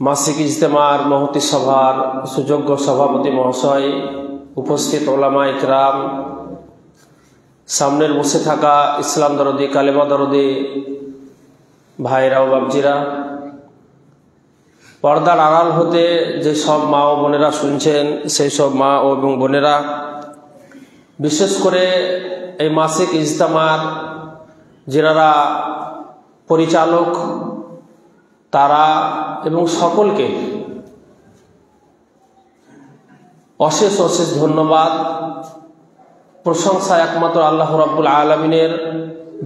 মাসিক ইজতেমার মহতি সভার সুযোগ্য সভাপতি মহাশয়, উপস্থিত ওলামা ইকরাম, সামনের বসে থাকা ইসলাম দরদি কালেমা দরদি ভাইরা ও বাবজিরা, পর্দার আড়াল হতে যে সব মা ও বোনেরা শুনছেন সেই সব মা ও এবং বোনেরা, বিশেষ করে এই মাসিক ইজতেমার যারা পরিচালক তারা এবং সকলকে অশেষ অশেষ ধন্যবাদ। প্রশংসা একমাত্র আল্লাহ রাব্বুল আলামিনের,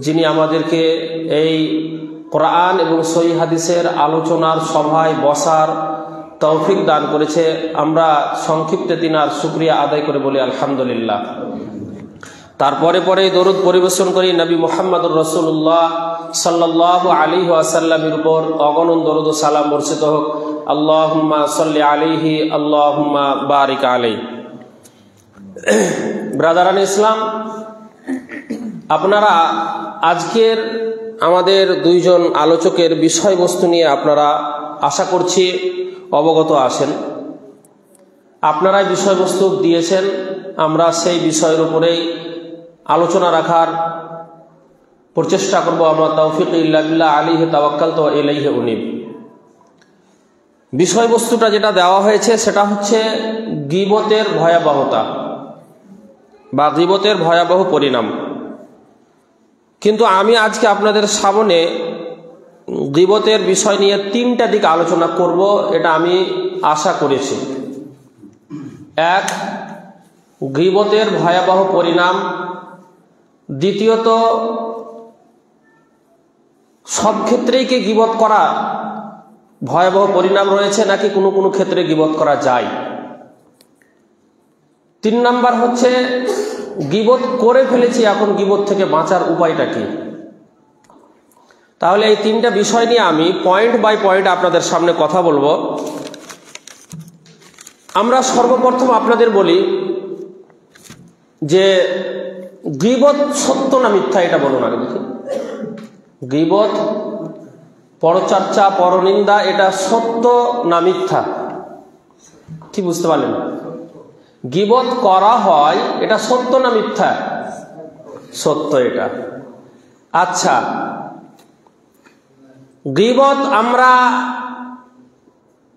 যিনি আমাদেরকে এই কোরআন এবং সহিহ হাদিসের আলোচনার সভায় বসার তৌফিক দান করেছে। আমরা সংক্ষিপ্তে তিনার শুকরিয়া আদায় করে বলি আলহামদুলিল্লাহ। তারপরে পরে দরুদ পরিবেশন করি নবী মুহাম্মদুর রাসূলুল্লাহ সাল্লাল্লাহু আলাইহি ওয়াসাল্লামের উপর অগণন দরুদ ও সালাম বর্ষিত হোক। আল্লাহুম্মা সাল্লি আলাইহি আল্লাহুম্মা বারিক আলাইহি। ব্রাদারান ইসলাম, আপনারা আজকের আমাদের দুইজন আলোচকের বিষয়বস্তু নিয়ে আপনারা আশা করছি অবগত আছেন। আপনারাই বিষয়বস্তু দিয়েছেন, আমরা সেই বিষয়ের উপরেই আলোচনা রাখার প্রচেষ্টা করব। আমার তৌফিক ইল্লা বিল্লাহ, আলাইহি তাওয়াক্কালতু ওয়া ইলাইহি উনীব। বিষয়বস্তুটা যেটা দেওয়া হয়েছে সেটা হচ্ছে গীবতের ভয়াবহতা বা গীবতের ভয়াবহ পরিণাম। কিন্তু আমি আজকে আপনাদের সামনে গীবতের বিষয় নিয়ে তিনটা দিক আলোচনা করব, এটা আমি আশা করেছি। এক, গীবতের ভয়াবহ পরিণাম। দ্বিতীয়ত, সব ক্ষেত্রেই কি গীবত করা ভয়াবহ পরিণাম রয়েছে নাকি কোনো কোনো ক্ষেত্রে গীবত করা যায়। তিন নাম্বার হচ্ছে গীবত করে ফেলেছি, এখন গীবত থেকে বাঁচার উপায়টা কি। তাহলে এই তিনটা বিষয় নিয়ে আমি পয়েন্ট বাই পয়েন্ট আপনাদের সামনে কথা বলবো। আমরা সর্বপ্রথম আপনাদের বলি যে গীবত সত্য না মিথ্যা, এটা বলুন আগে দেখি। গীবত, পরচর্চা, পরনিন্দা, এটা সত্য না মিথ্যা, কি বুঝতে পারলেন? গীবত করা হয়, এটা সত্য না মিথ্যা? সত্য এটা। আচ্ছা, গীবত আমরা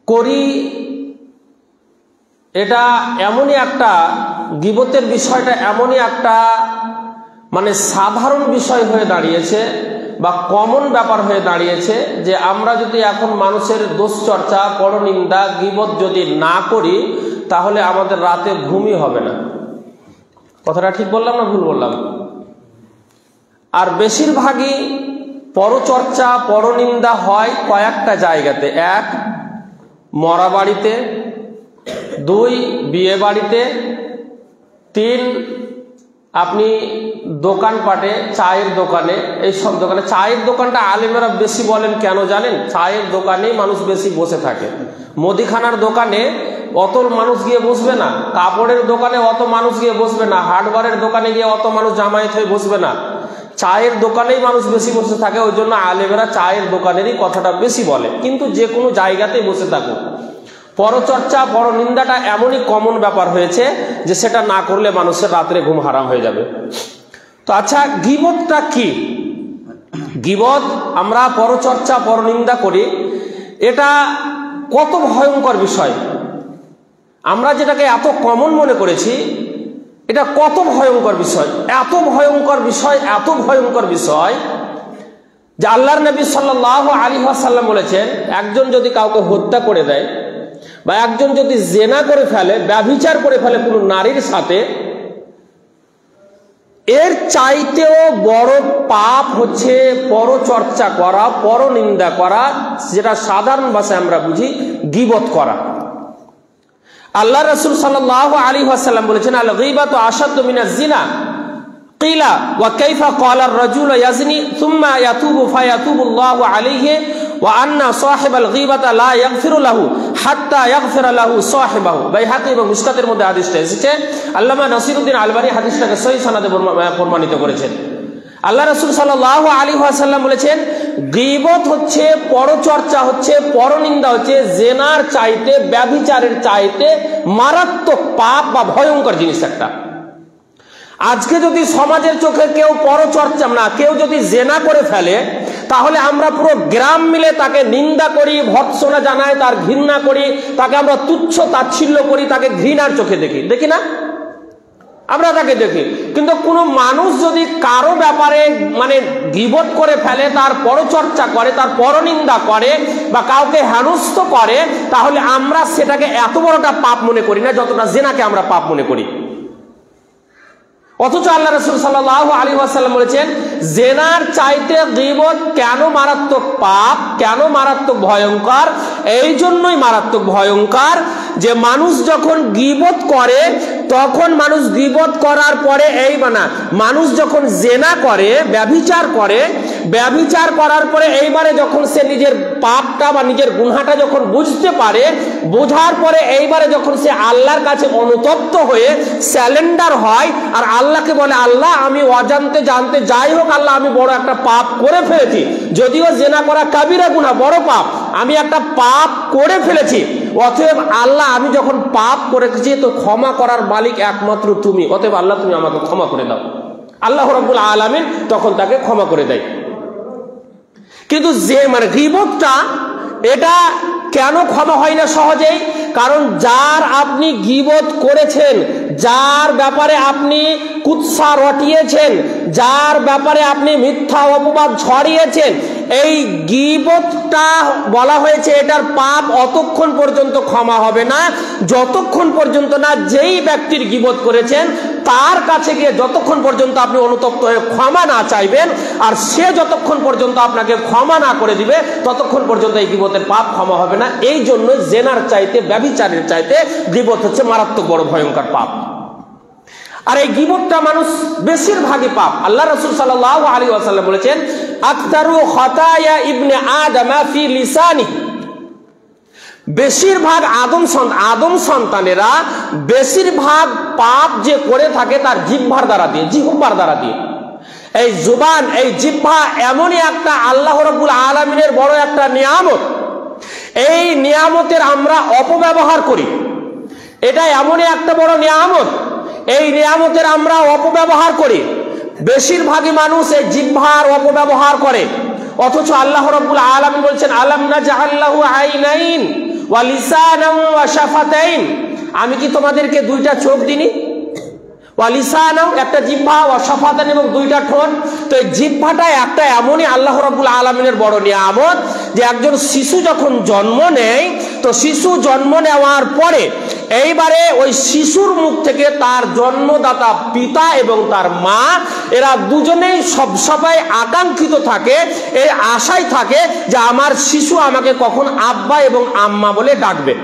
করি, এটা এমনই একটা, গীবতের বিষয়টা এমনই একটা মানে সাধারণ বিষয় হয়ে দাঁড়িয়েছে বা কমন ব্যাপার হয়ে দাঁড়িয়েছে যে আমরা যদি এখন মানুষের দোষচর্চা, পরনিন্দা, গীবত যদি না করি তাহলে আমাদের রাতে ঘুমই হবে না। কথাটা ঠিক বললাম না ভুল বললাম? আর বেশিরভাগই পরচর্চা, পরনিন্দা হয় কয়েকটা জায়গাতে। এক, মরা বাড়িতে। দুই, বিয়ে বাড়িতে। তিন, আপনি দোকানপাটে, চায়ের দোকানে, এইসব দোকানে। চায়ের দোকানটা আলেমেরা বেশি বলেন কেন জানেন? চায়ের দোকানেই মানুষ বেশি বসে থাকে। মুদিখানার দোকানে অত মানুষ গিয়ে বসবে না, কাপড়ের দোকানে অত মানুষ গিয়ে বসবে না, হার্ডওয়্যারের দোকানে গিয়ে অত মানুষ জামায়াত হয়ে বসবে না। চায়ের দোকানেই মানুষ বেশি বসে থাকে, ওই জন্য আলেমেরা চায়ের দোকানেরই কথাটা বেশি বলে। কিন্তু যে কোনো জায়গাতেই বসে থাকুক, পরচর্চা, পরনিন্দাটা এমনই কমন ব্যাপার হয়েছে যে সেটা না করলে মানুষের রাত্রে ঘুম হারাম হয়ে যাবে। তো আচ্ছা, গীবতটা কি? গীবত, আমরা পরচর্চা, পরনিন্দা করি, এটা কত ভয়ঙ্কর বিষয়। আমরা যেটাকে এত কমন মনে করেছি, এটা কত ভয়ঙ্কর বিষয়। এত ভয়ঙ্কর বিষয়, এত ভয়ঙ্কর বিষয় যে আল্লাহর নবী সাল্লাল্লাহু আলাইহি ওয়াসাল্লাম বলেছেন, একজন যদি কাউকে হত্যা করে দেয় বা একজন যদি জেনা করে ফেলে, ব্যভিচার করে ফেলে কোনো নারীর সাথে, এর চাইতেও বড় পাপ হচ্ছে পরচর্চা করা, পরনিন্দা করা, যেটা সাধারণ ভাষায় আমরা বুঝি গীবত করা। আল্লাহ রাসূল সাল্লাল্লাহু আলাইহি ওয়াসাল্লাম বলেছেন, আল গীবাতু আশাদ্দু মিনাজ জিনা। কিলা ওয়া কাইফা ক্বালা আর-রাজুলু ইয়াজনি সুম্মা ইয়াতুবু ফায়াতুবুল্লাহু আলাইহি ওয়া আন্না সাহিবাল গীবাতা লা ইয়াগফিরু লাহু হাত্তা ইয়াগফিরা লাহু সাহিবাহু। বাইহাকী এবং মিশকাতের মধ্যে হাদিসটা এসেছে। আল্লামা নাসিরউদ্দিন আলবানী হাদিসটাকে সহিহ সনদে প্রমাণিত করেছেন। আল্লাহ রাসূল সাল্লাল্লাহু আলাইহি ওয়াসাল্লাম বলেছেন, গীবত হচ্ছে, পরচর্চা হচ্ছে, পরনিন্দা হচ্ছে জেনার চাইতে, ব্যভিচারের চাইতে মারাত্মক পাপ বা ভয়ঙ্কর জিনিস একটা। আজকে যদি সমাজের চোখে কেউ পরচর্চা না, কেউ যদি জেনা করে ফেলে, তাহলে আমরা পুরো গ্রাম মিলে তাকে নিন্দা করি, ভৎসনা জানাই, তার ঘৃণা করি, তাকে আমরা তুচ্ছ তাচ্ছিল্য করি, তাকে ঘৃণার চোখে দেখি, দেখি না? আমরা তাকে দেখি। কিন্তু কোনো মানুষ যদি কারো ব্যাপারে মানে গীবত করে ফেলে, তার পরচর্চা করে, তার পরনিন্দা করে বা কাউকে হেনস্থ করে, তাহলে আমরা সেটাকে এত বড়টা পাপ মনে করি না যতটা জেনাকে আমরা পাপ মনে করি। অথচ আল্লাহ রাসূল সাল্লাল্লাহু আলাইহি ওয়াসাল্লাম বলেছেন, জেনার চাইতে গীবত কেন মারাত্মক পাপ, কেন মারাত্মক ভয়ঙ্কর? এই জন্যই মারাত্মক ভয়ঙ্কর যে মানুষ যখন গীবত করে, তখন মানুষ গীবত করার পরে মানুষ যখন জেনা করে, ব্যভিচার করে, ব্যভিচার করার পরে এইবারে যখন সে নিজের পাপটা বা নিজের গুনাহটা যখন বুঝতে পারে, বোঝার পরে এইবারে যখন সে আল্লাহর কাছে অনুতপ্ত হয়ে স্যালেন্ডার হয় আর আল্লাহকে বলে, আল্লাহ আমি অজান্তে জানতে যাই হোক আল্লাহ আমি বড় একটা পাপ করে ফেলেছি, যদিও জেনা করা কাবিরা গুনাহ, বড় পাপ, আমি একটা পাপ করে ফেলেছি, অতএব আল্লাহ আমি যখন পাপ করেছি তো ক্ষমা করার মালিক একমাত্র তুমি, অতএব আল্লাহ তুমি আমাকে ক্ষমা করে দাও। আল্লাহ রাব্বুল আলামিন তখন তাকে ক্ষমা করে দেয়। কিন্তু যে গীবতটা, এটা কেন ক্ষমা হয় না সহজেই? কারণ যার আপনি গীবত করেছেন, যার ব্যাপারে আপনি কুৎসা রটিয়েছেন, যার ব্যাপারে আপনি মিথ্যা অপবাদ ছড়িয়েছেন, এই গীবতটা বলা হয়েছে এটার পাপ অতক্ষণ পর্যন্ত ক্ষমা হবে না যতক্ষণ পর্যন্ত না যেই ব্যক্তির গীবত করেছেন তার কাছে গিয়ে যতক্ষণ পর্যন্ত আপনি অনুতপ্ত হয়ে ক্ষমা না চাইবেন, আর সে যতক্ষণ পর্যন্ত আপনাকে ক্ষমা না করে দিবে ততক্ষণ পর্যন্ত এই গীবতের পাপ ক্ষমা হবে না। এই জন্য জেনার চাইতে, ব্যভিচারের চাইতে গীবত হচ্ছে মারাত্মক বড় ভয়ঙ্কর পাপ। আর এই গীবতটা মানুষ বেশিরভাগই পাপ। আল্লাহ রাসূল সাল্লাল্লাহু আলাইহি ওয়াসাল্লাম বলেছেন, আকতারু খাতায়া ইবনে আদম ফি লিসানি, বেশিরভাগ আদম সন্তানেরা বেশিরভাগ পাপ যে করে থাকে তার জিহ্বার দ্বারা দিয়ে, জিহ্বার দ্বারা দিয়ে। এই জুবান, এই জিহ্বা এমনই একটা আল্লাহ রাব্বুল আলামিনের বড় একটা নিয়ামত, এই নিয়ামতের আমরা অপব্যবহার করি। এটা এমনই একটা বড় নিয়ামত, এই নিয়ামতের আমরা অপব্যবহার করি। বেশিরভাগই মানুষ এই জিহ্বার অপব্যবহার করে। অথচ আল্লাহ রাব্বুল আলামিন বলছেন, আলাম নাজআল লাহু আইনাইন ওয়া লিসানান ওয়া শাফাতাইন, আমি কি তোমাদেরকে দুইটা চোখ দিনি? ওয়া লিসানান, একটা জিহ্বা, ওয়া শাফাতাইন, এবং দুইটা ঠোঁট। তো এই জিহ্বাটা একটা এমনই আল্লাহ রাব্বুল আলামিনের বড় নিয়ামত যে একজন শিশু যখন জন্ম নেয়, তো শিশু জন্ম নেওয়ার পরে এইবারে ওই শিশুর মুখ থেকে তার জন্মদাতা পিতা এবং তার মা, এরা দুজনেই সবসময় আকাঙ্ক্ষিত থাকে, এই আশায় থাকে যে আমার শিশু আমাকে কখন আব্বা এবং আম্মা বলে ডাকবে।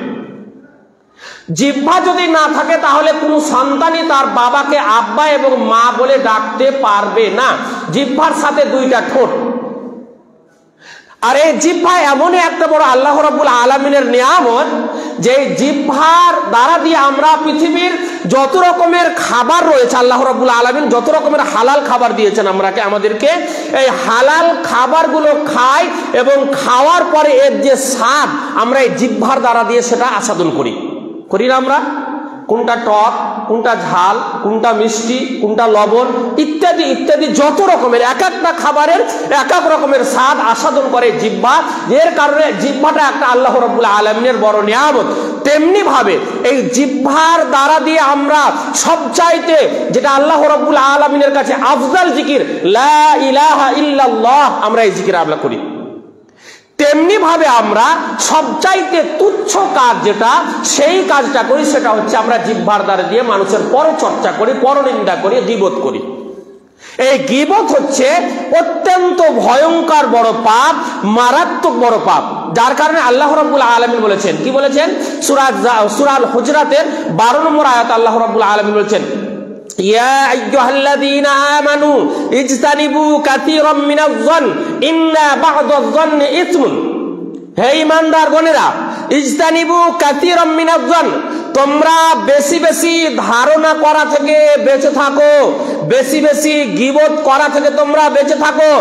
জিহ্বা যদি না থাকে তাহলে কোনো সন্তানই তার বাবাকে আব্বা এবং মা বলে ডাকতে পারবে না। জিহ্বার সাথে দুইটা ঠোঁট। আর এই জিহ্বা এমনই একটা বড় আল্লাহ রাব্বুল আলামিনের নিয়ামত যে জিহ্বার দ্বারা দিয়ে আমরা পৃথিবীর যত রকমের খাবার রয়েছে, আল্লাহ রাব্বুল আলামিন যত রকমের হালাল খাবার দিয়েছেন আমাদেরকে, এই হালাল খাবারগুলো খাই এবং খাওয়ার পরে এর যে স্বাদ আমরা এই জিহ্বার দ্বারা দিয়ে সেটা আস্বাদন করি না আমরা? কোনটা টক, কোনটা ঝাল, কোনটা মিষ্টি, কোনটা লবণ, ইত্যাদি ইত্যাদি যত রকমের এক একটা খাবারের এক এক রকমের স্বাদ আস্বাদন করে জিহ্বা। এর কারণে জিহ্বাটা একটা আল্লাহ রাব্বুল আলামিনের বড় নিয়ামত। তেমনি ভাবে এই জিহ্বার দ্বারা দিয়ে আমরা সবচাইতে যেটা আল্লাহ রাব্বুল আলামিনের কাছে আফজাল জিকির, লা ইলাহা ইল্লাল্লাহ, আমরা এই জিকির আমরা করি। তেমনি ভাবে আমরা সবচাইতে তুচ্ছ কাজ যেটা, সেই কাজটা করি, সেটা হচ্ছে আমরা জিহ্বার দ্বারা দিয়ে মানুষের পরচর্চা করি, পরনিন্দা করি, গীবত করি। এই গীবত হচ্ছে অত্যন্ত ভয়ঙ্কর বড় পাপ, মারাত্মক বড় পাপ, যার কারণে আল্লাহ রাব্বুল আলামিন বলেছেন, কি বলেছেন? সূরা আল হুজরাতের 12 নম্বর আয়াত আল্লাহ রাব্বুল আলামিন বলেছেন, ইয়া আইয়ুহাল্লাযীনা আমানু ইজতানিবু কাসীরাম মিনাজ-যন ইন্না বা'দাজ-যন্নি ইসমুন। হে ঈমানদারগণেরা, ইজতানিবু কাসীরাম মিনাজ-যন, তোমরা বেশি বেশি ধারণা করা থেকে বেঁচে থাকো, বেশি বেশি গীবত করা থেকে তোমরা বেঁচে থাকো।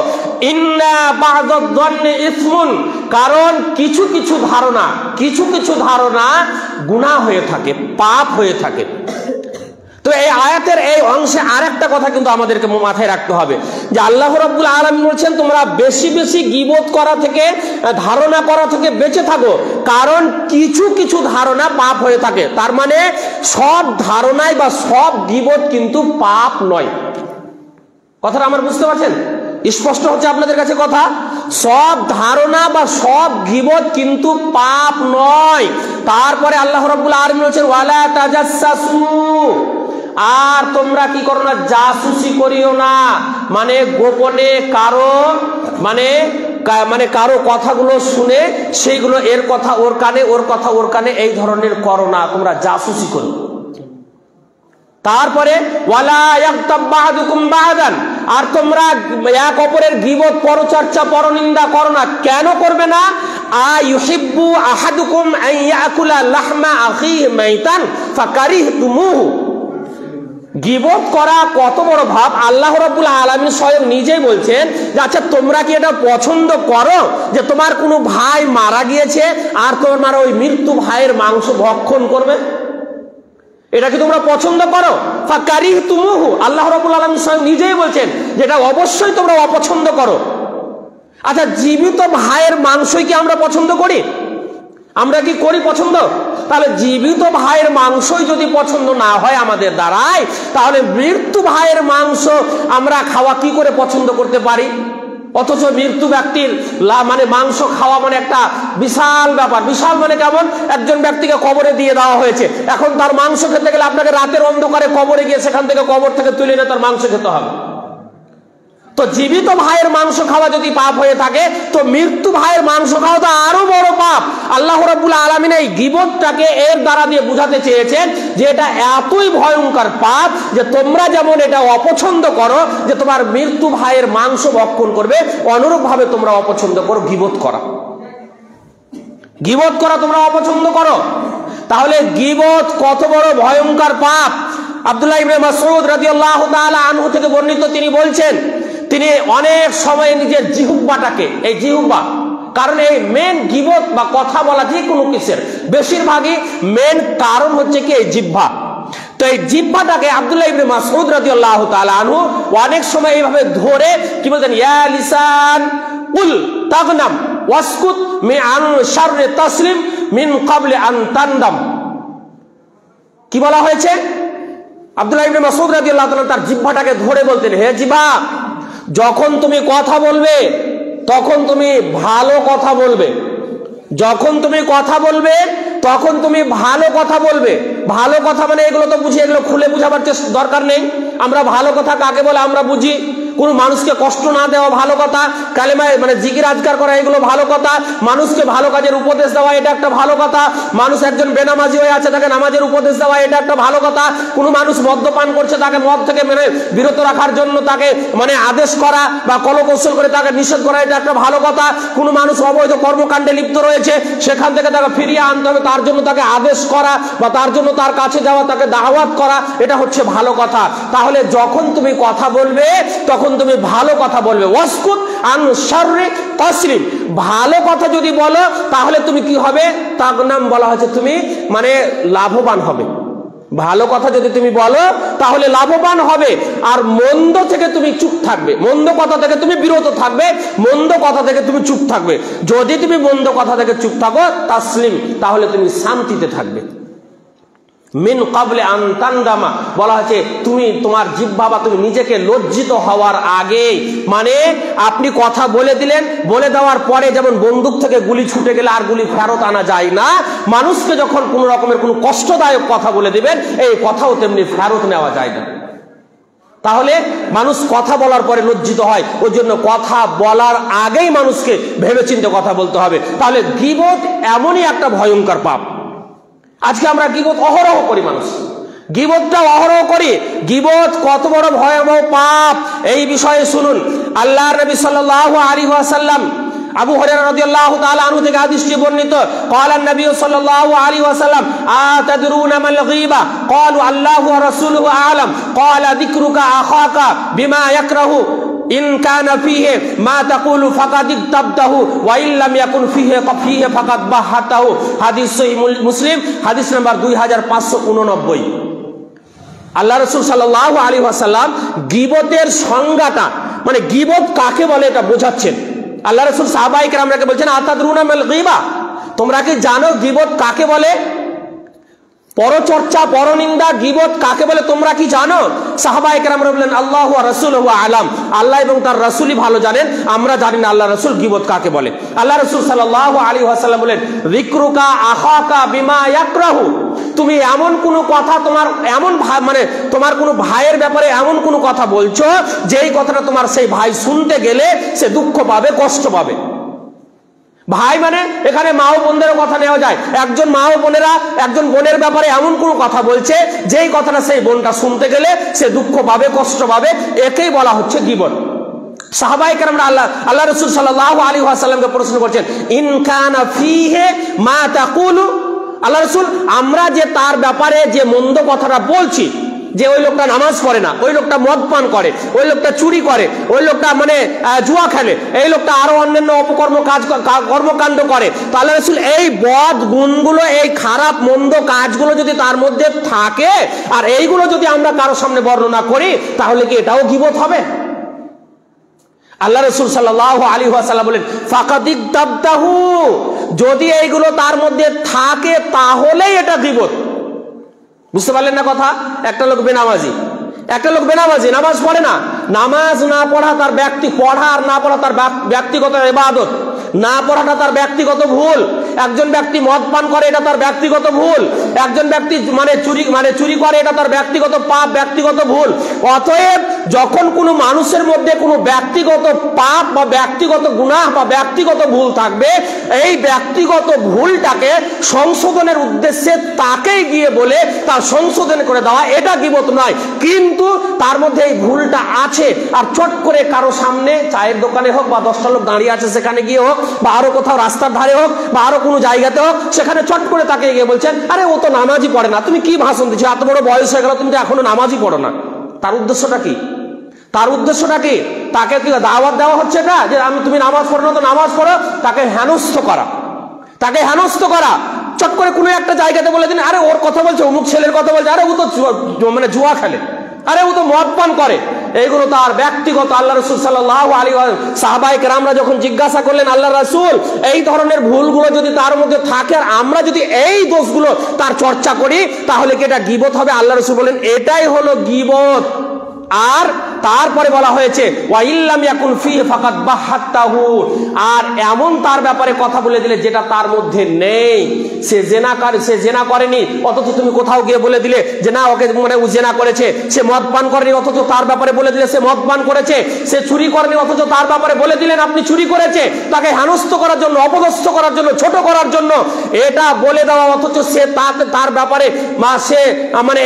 ইন্না বা'দাদ-দন্নি ইসমুন, কারণ কিছু কিছু ধারণা গুনাহ হয়ে থাকে, পাপ হয়ে থাকে। তো এই আয়াতের এই অংশে আরেকটা কথা কিন্তু আমাদেরকে মাথায় রাখতে হবে যে আল্লাহ রাব্বুল আলামিন বলছেন তোমরা বেশি বেশি গীবত করা থেকে, ধারণা করা থেকে বেঁচে থাকো, কারণ কিছু কিছু ধারণা পাপ হয়ে থাকে। তার মানে সব ধারণাই বা সব গীবত কিন্তু পাপ নয়। কথাটা আমার বুঝতে পারছেন? স্পষ্ট হচ্ছে আপনাদের কাছে কথা? সব ধারণা বা সব গীবত কিন্তু পাপ নয়। তারপরে আল্লাহ রাব্বুল আলামিন বলেছেন ওয়ালা তাজাসসু, আর তোমরা কি করো না, জাসুসি করিও না, মানে গোপনে কারো মানে কারো কথাগুলো শুনে সেইগুলো এর কথা ওর কানে, ওর কথা ওর কানে, এই ধরনের করো না, তোমরা জাসুসি করো। তারপরে ওয়ালা ইয়াগতাব বা'দুকুম বা'দান, আর তোমরা এক অপরের গীবত, পরচর্চা, পরনিন্দা করো না। কেন করবে না? আইয়ুহিব্বু আহাদুকুম আন ইয়াকুলা লাহমা আখিহি মাইতান ফাকারিহতুমুহু। গীবত করা কত বড় ভাব! আল্লাহ রাব্বুল আলামিন স্বয়ং নিজেই বলছেন যে আচ্ছা তোমরা কি এটা পছন্দ করো যে তোমার কোনো ভাই মারা গিয়েছে আর তোমার ওই মৃত্যু ভাইয়ের মাংস ভক্ষণ করবে? এটা কি তোমরা পছন্দ করো? ফাকারিহতুমুহু, আল্লাহ রাব্বুল আলামিন স্বয়ং নিজেই বলছেন যে এটা অবশ্যই তোমরা অপছন্দ করো। আচ্ছা জীবিত ভাইয়ের মাংসই কি আমরা পছন্দ করি? আমরা কি করি পছন্দ? তাহলে জীবিত ভাইয়ের মাংসই যদি পছন্দ না হয় আমাদের দ্বারাই, তাহলে মৃত্যু ভাইয়ের মাংস আমরা খাওয়া কি করে পছন্দ করতে পারি? অথচ মৃত্যু ব্যক্তির মানে মাংস খাওয়া মানে একটা বিশাল ব্যাপার। বিশাল মানে কেমন? একজন ব্যক্তিকে কবরে দিয়ে দেওয়া হয়েছে, এখন তার মাংস খেতে গেলে আপনাকে রাতের অন্ধকারে কবরে গিয়ে সেখান থেকে কবর থেকে তুলে এনে তার মাংস খেতে হবে। তো জীবিত ভাইয়ের মাংস খাওয়া যদি পাপ হয়ে থাকে, তো মৃত্যু ভাইয়ের মাংস খাওয়া তো আরো বড় পাপ। আল্লাহ রাব্বুল আলামিন এই গীবতটাকে এর দ্বারা দিয়ে বুঝাতে চেয়েছেন যে এটা এতই ভয়ঙ্কর পাপ যে তোমরা যেমন এটা অপছন্দ করো যে তোমার মৃত্যু ভাইয়ের মাংস ভক্ষণ করবে, অনুরূপ ভাবে তোমরা অপছন্দ করো গীবত করা। গীবত করা তোমরা অপছন্দ করো। তাহলে গীবত কত বড় ভয়ঙ্কর পাপ! আব্দুল্লাহ ইবনে মাসউদ রাদিয়াল্লাহু তাআলা আনহু থেকে বর্ণিত, তিনি বলছেন তিনি অনেক সময় নিজের জিহ্বাটাকে, এই জিহ্বা, কারণ এই মেন গীবত বা কথা বলা যে কোনো কিছুর বেশিরভাগই মেন কারণ হচ্ছে কি এই জিহ্বা। তো এই জিহ্বাটাকে আব্দুল্লাহ ইবনে মাসউদ রাদিয়াল্লাহু তাআলা আনহু অনেক সময় এইভাবে ধরে কি বলতেন, ইয়া লিসান কুল তাগনাম ওয়াসকুত মিন শাররি তাসলিম মিন ক্বাবলি আন তানদাম। কি বলা হয়েছে? আব্দুল্লাহ ইবনে মাসউদ রাদিয়াল্লাহু তাআলা তার জিহ্বাটাকে ধরে বলতেন, হে জিহ্বা, যখন তুমি কথা বলবে তখন তুমি ভালো কথা বলবে, যখন তুমি কথা বলবে তখন তুমি ভালো কথা বলবে। ভালো কথা মানে এগুলো তো বুঝি, এগুলো খুলে বুঝাবার দরকার নেই। আমরা ভালো কথা কাকে বলে আমরা বুঝি। কোনো মানুষকে কষ্ট না দেওয়া ভালো কথা, কালেমায় মানে জিকির আজকার করা এগুলো ভালো কথা, মানুষকে ভালো কাজের উপদেশ দেওয়া এটা একটা ভালো কথা, মানুষ একজন বেনামাজি হয়ে আছে তাকে নামাজের উপদেশ দেওয়া এটা একটা ভালো কথা, কোনো মানুষ মদ্যপান করছে তাকে মদ থেকে বিরত রাখার জন্য তাকে মানে আদেশ করা বা কলকৌশল করে তাকে নিষেধ করা এটা একটা ভালো কথা, কোনো মানুষ অবৈধ কর্মকাণ্ডে লিপ্ত রয়েছে সেখান থেকে তাকে ফিরিয়ে আনতে হবে তার জন্য তাকে আদেশ করা বা তার জন্য তার কাছে যাওয়া, তাকে দাওয়াত করা, এটা হচ্ছে ভালো কথা। তাহলে যখন তুমি কথা বলবে তখন তুমি ভালো কথা বলবে। ওয়াসকুত আন শাররি তাসলিম, ভালো কথা যদি বলো তাহলে তুমি কি হবে? তাগনাম বলা হয়েছে, তুমি মানে লাভবান হবে। ভালো কথা যদি তুমি বলো তাহলে লাভবান হবে। আর মন্দ থেকে তুমি চুপ থাকবে, মন্দ কথা থেকে তুমি বিরত থাকবে, মন্দ কথা থেকে তুমি চুপ থাকবে। যদি তুমি মন্দ কথা থেকে চুপ থাকো তাসলিম, তাহলে তুমি শান্তিতে থাকবে। মিন ক্বাবলি আন তানদামা বলা হয়েছে তুমি তোমার জিহ্বা বা তুমি নিজেকে লজ্জিত হওয়ার আগে, মানে আপনি কথা বলে দিলেন, বলে দেওয়ার পরে যেমন বন্দুক থেকে গুলি ছুটে গেলে আর গুলি ফেরত আনা যায় না, মানুষকে যখন কোনো রকমের কোনো কষ্টদায়ক কথা বলে দিবেন এই কথাও তেমনি ফেরত নেওয়া যায় না। তাহলে মানুষ কথা বলার পরে লজ্জিত হয়, ওই জন্য কথা বলার আগেই মানুষকে ভেবেচিন্তে কথা বলতে হবে। তাহলে গীবত এমনই একটা ভয়ঙ্কর পাপ। আজকে আমরা গীবত অহরহ করি, মানুষ গীবতটা অহরহ করি। গীবত কত বড় ভয়াবহ পাপ এই বিষয়ে শুনুন। আল্লাহর নবী সাল্লাল্লাহু আলাইহি ওয়াসাল্লাম আবু হুরায়রা রাদিয়াল্লাহু তাআলা আনহু থেকে হাদিসটি বর্ণিত, ক্বালা নবী সাল্লাল্লাহু আলাইহি ওয়াসাল্লাম আতাদরুনা মাল গীবা ক্বালু আল্লাহু ওয়া রাসূলুহু আ'লাম ক্বালা যিকরুকা আখাকা বিমা ইয়াকরাহু ইন কানা ফীহি মা তাকুলু ফাকাদ ইগতাবতাহু ওয়া ইন লাম ইয়াকুন ফীহি ফাকাদ বাহাতাহু। হাদিস সহিহ মুসলিম, হাদিস নাম্বার 2589। আল্লাহ রাসূল সাল্লাল্লাহু আলাইহি ওয়াসাল্লাম গীবতের সংজ্ঞাটা মানে গীবত কাকে বলে এটা বোঝাচ্ছেন। আল্লাহ রাসূল সাহাবায়ে কেরামকে বলছেন আতাদরুনা মাল গীবা, তোমরা কি জানো গীবত কাকে বলে? পরচর্চা, পরনিন্দা, গীবত কাকে বলে তোমরা কি জানো? সাহাবায়ে কেরামরা বললেন আল্লাহু ওয়া রাসূলুহু আ'লাম, আল্লাহ এবং তার রাসূলই ভালো জানেন, আমরা জানি না আল্লাহ রাসূল গীবত কাকে বলে। আল্লাহ রাসূল সাল্লাল্লাহু আলাইহি ওয়াসাল্লাম বলেন যিকরুকা আখাকা বিমা ইয়াকরাহু, তুমি এমন কোন কথা তোমার এমন মানে তোমার কোন ভাইয়ের ব্যাপারে এমন কোন কথা বলছো যেই কথাটা তোমার সেই ভাই শুনতে গেলে সে দুঃখ পাবে, কষ্ট পাবে। ভাই মানে এখানে মা ও বোনদেরও কথা নেওয়া যায়। একজন মা ও বোনেরা একজন বোনের ব্যাপারে এমন কোন কথা বলছে যেই কথাটা সেই বোনটা শুনতে গেলে সে দুঃখ পাবে, কষ্ট পাবে, একেই বলা হচ্ছে গীবত। সাহাবায়ে কেরামরা আল্লাহ রাসূল সাল্লাল্লাহু আলাইহি ওয়াসাল্লামকে প্রশ্ন করছেন ইন কানা ফীহি মা তাকুলু, আল্লাহ রাসূল আমরা যে তার ব্যাপারে যে মন্দ কথাটা বলছি, যে ওই লোকটা নামাজ পড়ে না, ওই লোকটা মদ পান করে, ওই লোকটা চুরি করে, ওই লোকটা মানে জুয়া খেলে, এই লোকটা আরো অন্যান্য কর্মকাণ্ড করে, তো আল্লাহ রাসূল এই বদ গুণগুলো, এই খারাপ মন্দ কাজগুলো যদি তার মধ্যে থাকে আর এইগুলো যদি আমরা কারো সামনে বর্ণনা করি তাহলে কি এটাও গীবত হবে? আল্লাহ রাসূল সাল্লাল্লাহু আলাইহি ওয়াসাল্লাম বলেন ফাকাদ ইগতাবতাহু, যদি এইগুলো তার মধ্যে থাকে তাহলেই এটা গীবত। বুঝতে পারলেন না কথা? একটা লোক বেনামাজি, নামাজ পড়ে না, নামাজ না পড়া তার পড়া আর না পড়া তার ব্যক্তিগত ইবাদত, না পড়াটা তার ব্যক্তিগত ভুল। একজন ব্যক্তি মদ পান করে, এটা তার ব্যক্তিগত ভুল। একজন ব্যক্তি চুরি করে, এটা তার ব্যক্তিগত পাপ, ব্যক্তিগত ভুল। অতএব যখন কোনো মানুষের মধ্যে কোনো ব্যক্তিগত পাপ বা ব্যক্তিগত গুনাহ বা ব্যক্তিগত ভুল থাকবে, এই ব্যক্তিগত ভুলটাকে সংশোধনের উদ্দেশ্যে তাকেই গিয়ে বলে তার সংশোধন করে দেওয়া, এটা গীবত নয়। কিন্তু তার মধ্যে এই ভুলটা আছে আর চট করে কারো সামনে, চায়ের দোকানে হোক বা 10টা লোক দাঁড়িয়ে আছে সেখানে গিয়ে হোক বা আরো কোথাও রাস্তার ধারে হোক বা আরো কোনো জায়গাতে হোক, সেখানে চট করে তাকে গিয়ে বলছেন আরে ও তো নামাজই পড়ে না, তুমি কি ভাষণ দিচ্ছ, এত বড় বয়স হয়ে গেল তুমি তো এখনো নামাজই পড়ো না। তার উদ্দেশ্যটা কি? তাকে কি দাওয়াত দেওয়া হচ্ছে না যে তুমি নামাজ পড়ো না তো নামাজ পড়ো? তাকে হেনস্থ করা। চট করে কোনো একটা জায়গাতে বলে দিন আরে ওর কথা বলছে, অমুক ছেলের কথা বলছে, আরে ও তো জুয়া খেলে, আরে ও তো মদ পান করে। এইগুলো তার ব্যক্তিগত। আল্লাহ রাসূল সাল্লাল্লাহু আলাইহি ওয়াসাল্লাম সাহাবায়ে কেরামরা যখন জিজ্ঞাসা করলেন আল্লাহ রাসূল এই ধরনের ভুলগুলো যদি তার মধ্যে থাকে আর আমরা যদি এই দোষগুলো তার চর্চা করি তাহলে কি এটা গীবত হবে? আল্লাহ রাসূল বলেন এটাই হলো গীবত। আর তারপরে বলা হয়েছে ওয়া ইল্লাম ইয়াকুন ফীহি ফাকাদ বাহাতাহু, আর এমন তার ব্যাপারে কথা বলে দিলে যেটা তার মধ্যে নেই। সে জেনা করেনি অথচ তুমি কোথাও গিয়ে বলে দিলে যে না ওকে ও জেনা করেছে। সে মদ পান করেনি অথচ তার ব্যাপারে বলে দিলে সে মদ পান করেছে। সে চুরি করেনি অথচ তার ব্যাপারে বলে দিলেন আপনি চুরি করেছে। তাকে হেনস্থ করার জন্য, অপদস্থ করার জন্য, ছোট করার জন্য এটা বলে দেওয়া, অথচ সে তার ব্যাপারে সে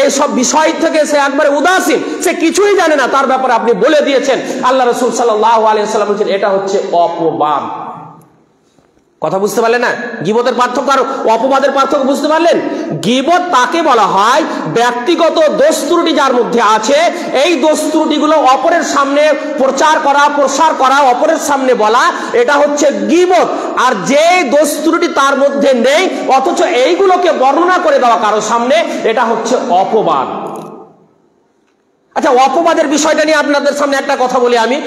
এইসব বিষয় থেকে সে একবারে উদাসীন, সে কিছুই জানে না, তার ব্যাপারে আপনি বলে দিয়েছেন। আল্লাহ রাসূল সাল্লাল্লাহু আলাইহি ওয়াসাল্লাম বলেন এটা হচ্ছে অপবাদ। কথা বুঝতে পারলেন না? গীবতের পার্থক্য আর অপবাদের পার্থক্য বুঝতে পারলেন? গীবত তাকে বলা হয় ব্যক্তিগত দোষ ত্রুটি যার মধ্যে আছে, এই দোষ ত্রুটিগুলো অপরের সামনে প্রচার করা, অপরের সামনে বলা, এটা হচ্ছে গীবত। আর যে দোষ ত্রুটি তার মধ্যে নেই অথচ এইগুলোকে বর্ণনা করে দেওয়া কারো সামনে, এটা হচ্ছে অপবাদ। আচ্ছা, অপবাদের বিষয়টা নিয়ে আপনাদের সামনে একটা কথা বলি আমি।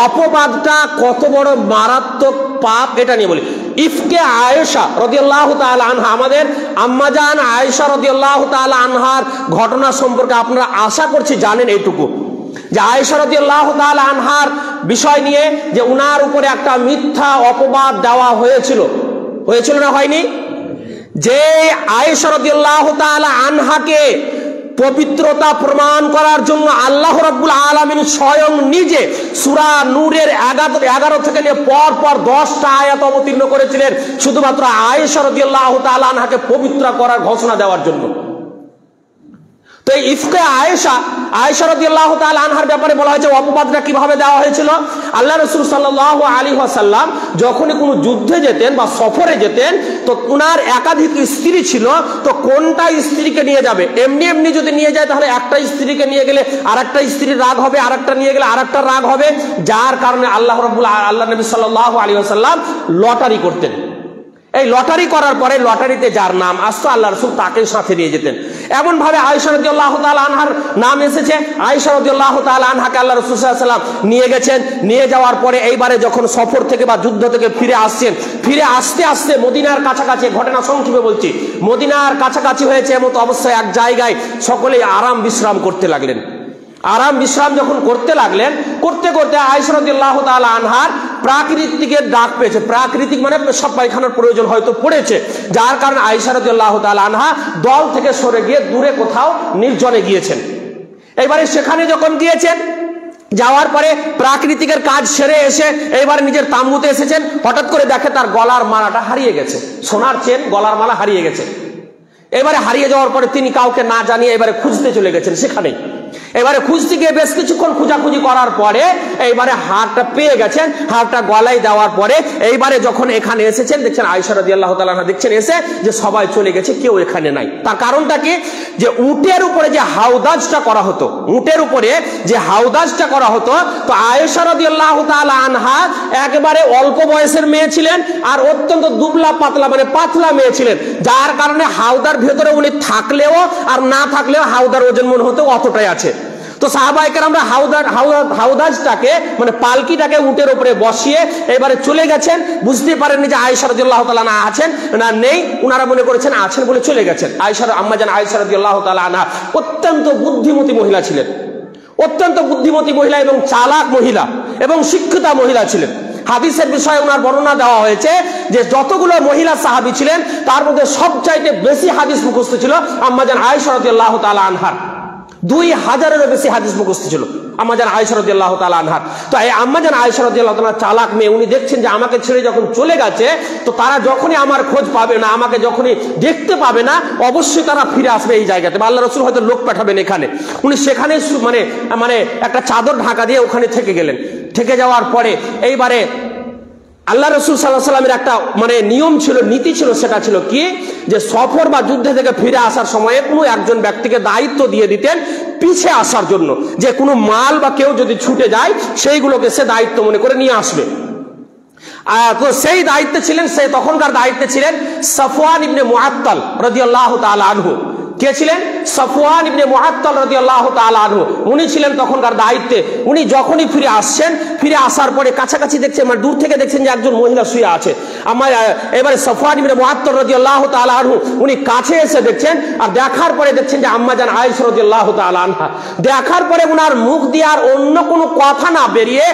অপবাদটা কত বড় মারাত্মক পাপ এটা নিয়ে বলি। ইফকে আয়েশা রাদিয়াল্লাহু তাআলা আনহা, আমাদের আম্মাজান আয়েশা রাদিয়াল্লাহু তাআলা আনহার ঘটনা সম্পর্কে আপনারা আশা করছি জানেন এইটুকু, যে আয়েশা রাদিয়াল্লাহু তাআলা আনহার বিষয় নিয়ে যে উনার উপরে একটা মিথ্যা অপবাদ দেওয়া হয়েছিল না হয়নি? যে আয়েশা রাদিয়াল্লাহু তাআলা আনহাকে পবিত্রতা প্রমাণ করার জন্য আল্লাহ রাব্বুল আলামিন স্বয়ং নিজে সূরা নূরের 11 থেকে নিয়ে পর 10টা আয়াত অবতীর্ণ করেছিলেন শুধুমাত্র আয়েশা রাদিয়াল্লাহু তাআলা আনহাকে পবিত্র করার ঘোষণা দেওয়ার জন্য। তো এই ইফকে আয়েশা রাদিয়াল্লাহু তাআলা আনহার ব্যাপারে বলা হয়েছে অপবাদটা কিভাবে দেওয়া হয়েছিল। আল্লাহ রাসূল সাল্লাল্লাহু আলাইহি ওয়াসাল্লাম যখনই কোনো যুদ্ধে যেতেন বা সফরে যেতেন, তো উনার একাধিক স্ত্রী ছিল, তো কোনটা স্ত্রীকে নিয়ে যাবে, এমনি এমনি যদি নিয়ে যায় তাহলে একটা স্ত্রীকে নিয়ে গেলে আরেকটা স্ত্রীর রাগ হবে, আরেকটা নিয়ে গেলে আরেকটা রাগ হবে, যার কারণে আল্লাহ নবী সাল্লাল্লাহু আলাইহি ওয়াসাল্লাম লটারি করতেন। এই লটারি করার পরে লটারিতে যার নাম আসতো আল্লাহ রাসূল তাকে সাথে নিয়ে যেতেন। এমন ভাবে আয়েশা রাদিয়াল্লাহু তাআলা আনহার নাম এসেছে, আয়েশা রাদিয়াল্লাহু তাআলা আনহাকে আল্লাহ রাসূল সাল্লাল্লাহু আলাইহি ওয়াসাল্লাম নিয়ে গেছেন। নিয়ে যাওয়ার পরে এইবারে যখন সফর থেকে বা যুদ্ধ থেকে ফিরে আসছেন, ফিরে আসতে আসতে মদিনার কাছাকাছি, ঘটনা সংক্ষেপে বলছি, মদিনার কাছাকাছি হয়েছে এমত অবস্থায় এক জায়গায় সকলেই আরাম বিশ্রাম করতে লাগলেন। আরাম বিশ্রাম যখন করতে লাগলেন, করতে করতে আয়েশা রাদিয়াল্লাহু তাআলা আনহার প্রাকৃতিকের ডাক পেয়েছে। প্রাকৃতিক মানে পেশাব পায়খানার প্রয়োজন হয়তো পড়েছে, যার কারণে আয়েশা রাদিয়াল্লাহু তাআলা আনহা দল থেকে সরে গিয়ে দূরে কোথাও নির্জনে গিয়েছেন। এবারে সেখানে যখন গিয়েছেন, যাওয়ার পরে প্রাকৃতিকের কাজ সেরে এসে এইবার নিজের তাম্বুতে এসেছেন, হঠাৎ করে দেখে তার গলার মালাটা হারিয়ে গেছে, সোনার চেন গলার মালা হারিয়ে গেছে। এবারে হারিয়ে যাওয়ার পরে তিনি কাউকে না জানিয়ে এবারে খুঁজতে চলে গেছেন সেখানেই। এবারে খুঁজতে গিয়ে বেশ কিছুক্ষণ খোঁজাখুঁজি করার পরে এইবারে হারটা পেয়ে গেছেন। হারটা গলায় দেওয়ার পরে এইবারে যখন এখানে এসেছেন, দেখছেন আয়েশা রাদিয়াল্লাহু তাআলা আনহা দেখছেন এসে যে সবাই চলে গেছে, কেউ এখানে নাই। তার কারণটা কি, যে উটের উপরে যে হাউদাজটা করা হতো, উটের উপরে যে হাউদাজটা করা হতো, তো আয়েশা রাদিয়াল্লাহু তাআলা আনহা একেবারে অল্প বয়সের মেয়ে ছিলেন আর অত্যন্ত দুবলা পাতলা মানে পাতলা মেয়ে ছিলেন, যার কারণে হাউদার ভেতরে উনি থাকলেও আর না থাকলেও হাউদার ওজন মনে হতো অতটাই আছে। তো সাহাবায়ে কেরামরা হাউদাজটাকে মানে পালকিটাকে উটের উপরে বসিয়ে এবারে চলে গেছেন। বুঝতে পারেননি যে আয়েশা রাদিয়াল্লাহু তাআলা আনহা আছেন না নেই, উনারা মনে করেছেন আছেন বলে চলে গেছেন। আম্মাজান আয়েশা রাদিয়াল্লাহু তাআলা আনহা অত্যন্ত বুদ্ধিমতী মহিলা ছিলেন, অত্যন্ত বুদ্ধিমতী মহিলা এবং চালাক মহিলা এবং শিক্ষিতা মহিলা ছিলেন। হাদিসের বিষয়ে ওনার বর্ণনা দেওয়া হয়েছে যে যতগুলো মহিলা সাহাবী ছিলেন তার মধ্যে সবচাইতে বেশি হাদিস মুখস্থ ছিল আম্মাজান আয়েশা রাদিয়াল্লাহু তাআলা আনহার। 2000-এরও বেশি হাদিস মুখস্থ ছিল আম্মাজান আয়েশা রাদিয়াল্লাহু তাআলা আনহার। তো এই আম্মাজান আয়েশা রাদিয়াল্লাহু তাআলা চালাক মেয়ে, উনি দেখছেন যে আমাকে ছেড়ে যখন চলে গেছে, তো তারা যখনই আমার খোঁজ পাবে না, আমাকে যখনই দেখতে পাবে না, অবশ্যই তারা ফিরে আসবে এই জায়গাতে। আল্লাহ রাসূল হয়তো লোক পাঠাবেন এখানে। উনি সেখানে মানে একটা চাদর ঢাকা দিয়ে ওখানে থেকে গেলেন। থেকে যাওয়ার পরে এইবারে আল্লাহ রাসূল সাল্লাল্লাহু আলাইহি ওয়াসাল্লামের একটা মানে নিয়ম ছিল, নীতি ছিল, সেটা ছিল কি, যে সফর বা যুদ্ধ থেকে ফিরে আসার সময়ে কোনো একজন ব্যক্তিকে দায়িত্ব দিয়ে দিতেন পিছে আসার জন্য, যে কোনো মাল বা কেউ যদি ছুটে যায় সেইগুলোকে সে দায়িত্ব মনে করে নিয়ে আসবে। তো সেই দায়িত্বে ছিলেন, সে তখনকার দায়িত্বে ছিলেন সাফওয়ান ইবনে মুআত্তাল রাদিয়াল্লাহু তাআলা আনহু। কে ছিলেন? সাফওয়ান ইবনে মুআত্তাল রাদিয়াল্লাহু তাআলা আনহু। উনি ছিলেন তখনকার দায়িত্বে। উনি যখনই ফিরে আসছেন, ফিরে আসার পরে কাছাকাছি দেখছেন, মানে দূর থেকে দেখছেন যে একজন মহিলা শুয়ে আছে। এবারে সাফওয়ান ইবনে মুআত্তাল রাদিয়াল্লাহু তাআলা আনহু উনি কাছে এসে দেখছেন, আর দেখার পরে দেখছেন যে আম্মাজান আয়েশা রাদিয়াল্লাহু তাআলা আনহা। দেখার পরে উনার মুখ দিয়ে আর অন্য কোনো কথা না বেরিয়ে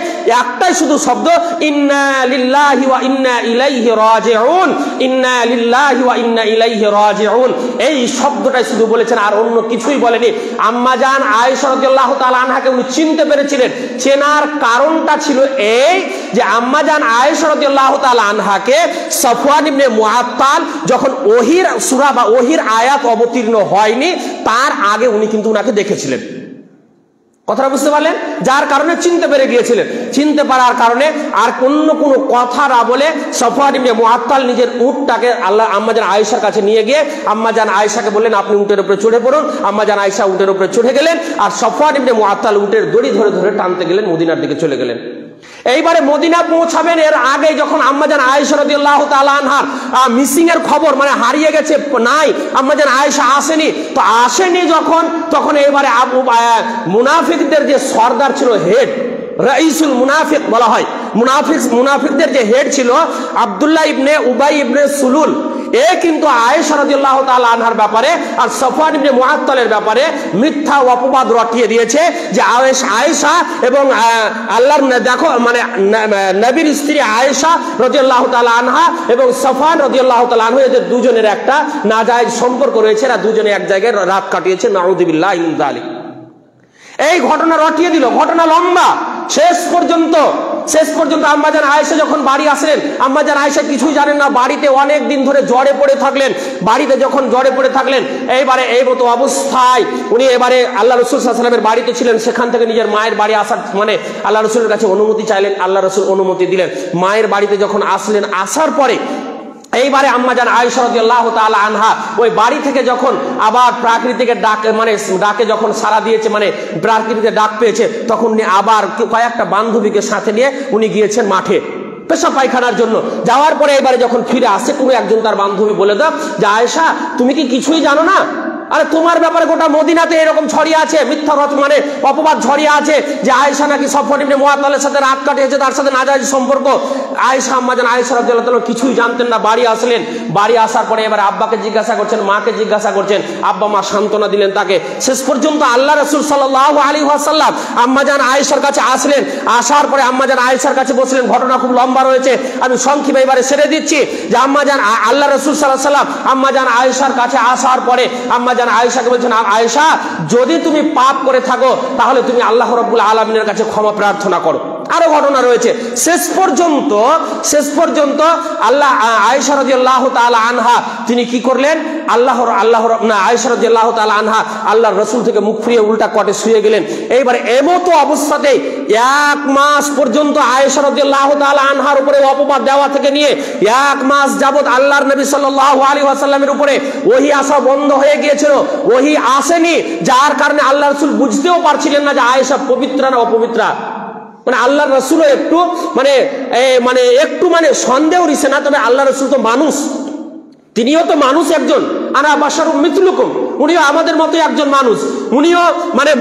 একটাই শুধু শব্দ, ইন্না লিল্লাহি ওয়া ইন্না ইলাইহি রাজিউন, ইন্না লিল্লাহি ওয়া ইন্না ইলাইহি রাজিউন, এই শব্দটাই শুধু বলেছেন, আর অন্য কিছুই বলেনি। আম্মাজান আয়েশা রাদিয়াল্লাহু তাআলা আনহাকে উনি চিনতে পেরেছিলেন। চেনার কারণটা ছিল এই যে আম্মাজান আয়েশা রাদিয়াল্লাহু তাআলা আনহাকে সাফওয়ান ইবনে মুআত্তাল যখন ওহির সূরা বা ওহির আয়াত অবতীর্ণ হয়নি তার আগে উনি কিন্তু উনাকে দেখেছিলেন। কথাটা বুঝতে পারলেন? যার কারণে চিনতে পেরে গিয়েছিলেন। চিনতে পারার কারণে আর অন্য কোনো কথা না বলে সাফওয়ান ইবনে মুআত্তাল নিজের উটটাকে আম্মাজান আয়েশার কাছে নিয়ে গিয়ে আম্মাজান আয়েশাকে বললেন, আপনি উটের উপরে চড়ে পড়ুন। আম্মাজান আয়েশা উটের উপরে চড়ে গেলেন, আর সাফওয়ান ইবনে মুআত্তাল উটের দড়ি ধরে ধরে টানতে গেলেন, মদিনার দিকে চলে গেলেন। এইবারে মদিনা পৌঁছাবেন, এর আগে যখন আম্মাজান আয়েশা রাদিয়াল্লাহু তাআলা আনহার মিসিং এর খবর, মানে হারিয়ে গেছে, নাই, আম্মাজান আয়েশা আসেনি, তো আসেনি যখন, তখন এবারে মুনাফিকদের যে সর্দার ছিল, হেড, রাইসুল মুনাফিক বলা হয়, মুনাফিকদের যে হেড ছিল আব্দুল্লাহ ইবনে উবাই ইবনে সুলুল, এ কিন্তু আয়েশা রাদিয়াল্লাহু তাআলা আনহার ব্যাপারে আর সাফওয়ান ইবনে মুআত্তালের ব্যাপারে মিথ্যা অপবাদ রটিয়ে দিয়েছে যে আয়েশা এবং আল্লাহর দেখো মানে নবীর স্ত্রী আয়েশা রাদিয়াল্লাহু তাআলা আনহা এবং সাফওয়ান রাদিয়াল্লাহু তাআলা আনহু, এদের দুজনের একটা নাজায়েজ সম্পর্ক রয়েছে, এরা দুজনে এক জায়গায় রাত কাটিয়েছে, নাউযুবিল্লাহি মিন যালিক। এই ঘটনা রটিয়ে দিল। ঘটনা লম্বা, শেষ পর্যন্ত শেষ পর্যন্ত আম্মাজান আয়েশা যখন বাড়ি আসলেন, আম্মাজান আয়েশা কিছুই জানেন না, বাড়িতে অনেক দিন ধরে জ্বরে পড়ে থাকলেন। বাড়িতে যখন জ্বরে পড়ে থাকলেন, এইবারে এই মতো অবস্থায় উনি এবারে আল্লাহ রসুল সাল্লাল্লাহু আলাইহি ওয়াসাল্লামের বাড়িতে ছিলেন, সেখান থেকে নিজের মায়ের বাড়ি আসার মানে আল্লাহ রসুলের কাছে অনুমতি চাইলেন, আল্লাহ রসুল অনুমতি দিলেন। মায়ের বাড়িতে যখন আসলেন, আসার পরে এইবারে আম্মাজান আয়েশা রাদিয়াল্লাহু তাআলা আনহা ওই বাড়ি থেকে যখন আবার প্রাকৃতিক ডাক মানে ডাকে যখন সাড়া দিয়েছে, মানে প্রাকৃতিক ডাক পেয়েছে, তখন আবার কয়েকটা বান্ধবীকে সাথে নিয়ে উনি গিয়েছেন মাঠে পেশাব পায়খানার জন্য। যাওয়ার পরে এবারে যখন ফিরে আসে, কোনো একজন তার বান্ধবী বলে দাও যে আয়েশা তুমি কি কিছুই জানো না? আরে তোমার ব্যাপারে গোটা মদিনাতে এরকম ছড়িয়ে আছে, মিথ্যা মানে অপবাদ ছড়িয়ে আছে যে আয়েশা নাকি সফওয়ান ইবনে মুআত্তালের সাথে রাত কাটিয়েছে, তার সাথে নাজায়েজ সম্পর্ক। আয়েশা আম্মাজান আয়েশা রাদিয়াল্লাহু তাআলা কিছুই জানতেন না। বাড়ি আসলেন, বাড়ি আসার পরে এবার আব্বাকে জিজ্ঞাসা করছেন, মাকে জিজ্ঞাসা করছেন, আব্বা মা সান্ত্বনা দিলেন তাকে। শেষ পর্যন্ত আল্লাহ রাসূল সাল্লাল্লাহু আলাইহি ওয়াসাল্লাম আম্মাজান আয়েশার কাছে আসলেন। আসার পরে আম্মাজান আয়েশার কাছে বসলেন। ঘটনা খুব লম্বা রয়েছে, আমি সংক্ষেপে এবারে সেরে দিচ্ছি যে আম্মাজান আল্লাহ রাসূল সাল্লাল্লাহু আলাইহি ওয়াসাল্লাম আম্মাজান আয়েশার কাছে আসার পরে আম্মাজান আয়েশাকে বলছেন, আয়েশা যদি তুমি পাপ করে থাকো তাহলে তুমি আল্লাহ রাব্বুল আলামিনের কাছে ক্ষমা প্রার্থনা করো। আরো ঘটনা রয়েছে। শেষ পর্যন্ত আল্লাহ আয়েশা রাদিয়াল্লাহু তাআলা আনহা তিনি কি করলেন, আয়েশা রাদিয়াল্লাহু তাআলা আনহা আল্লাহর রাসূল থেকে মুখ ফিরিয়ে উল্টা কটে শুয়ে গেলেন। এইবার এমতো অবস্থাতে 1 মাস পর্যন্ত আয়েশা রাদিয়াল্লাহু তাআলা আনহার উপরে অপবাদ দেওয়া থেকে নিয়ে 1 মাস যাবত আল্লাহর নবী সাল্লাল্লাহু আলাইহি ওয়াসাল্লামের উপরে ওহী আসা বন্ধ হয়ে গিয়েছিল, ওহী আসেনি, যার কারণে আল্লাহর রাসূল বুঝতেও পারছিলেন না যে আয়েশা পবিত্র না অপবিত্রা। মানে আল্লাহর রাসূলও একটু সন্দেহ হইছে না। তবে আল্লাহর রাসূল তো মানুষ, তিনিও তো মানুষ একজন, আনা বাশারুম মিথলুকুম, উনিও আমাদের মতো একজন মানুষ। উনিও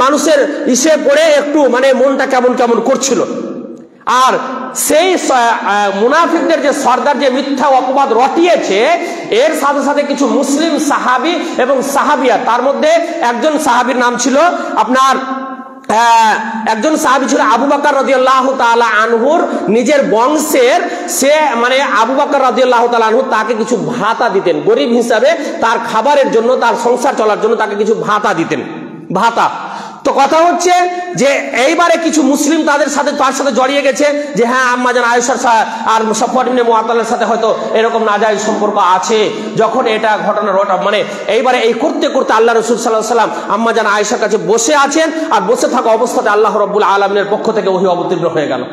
মানুষের ইসে পড়ে একটু মনটা কেমন কেমন করছিল। আর সেই মুনাফিকদের যে সর্দার যে মিথ্যা অপবাদ রটিয়েছে, এর সাথে সাথে কিছু মুসলিম সাহাবী এবং সাহাবিয়া, তার মধ্যে একজন সাহাবীর নাম ছিল একজন সাহাবী ছিল আবু বকর রাদিয়াল্লাহু তাআলা আনহুর নিজের বংশের, সে আবু বকর রাদিয়াল্লাহু তাআলা আনহু তাকে কিছু ভাতা দিতেন, গরিব হিসাবে তার খাবারের জন্য, তার সংসার চলার জন্য তাকে কিছু ভাতা দিতেন, ভাতা। তো কথা হচ্ছে যে এইবারে কিছু মুসলিম তার সাথে জড়িয়ে গেছে যে হ্যাঁ আম্মাজান আয়েশার আর সফওয়ান ইবনে মুআত্তালের সাথে হয়তো এরকম নাজায়েজ সম্পর্ক আছে। যখন এটা ঘটনার এইবারে এই করতে করতে আল্লাহ রাসূল সাল্লাল্লাহু আলাইহি ওয়াসাল্লাম আম্মাজান আয়েশার কাছে বসে আছেন, আর বসে থাকা অবস্থাতে আল্লাহ রাব্বুল আলামিনের পক্ষ থেকে ওহী অবতীর্ণ হয়ে গেল।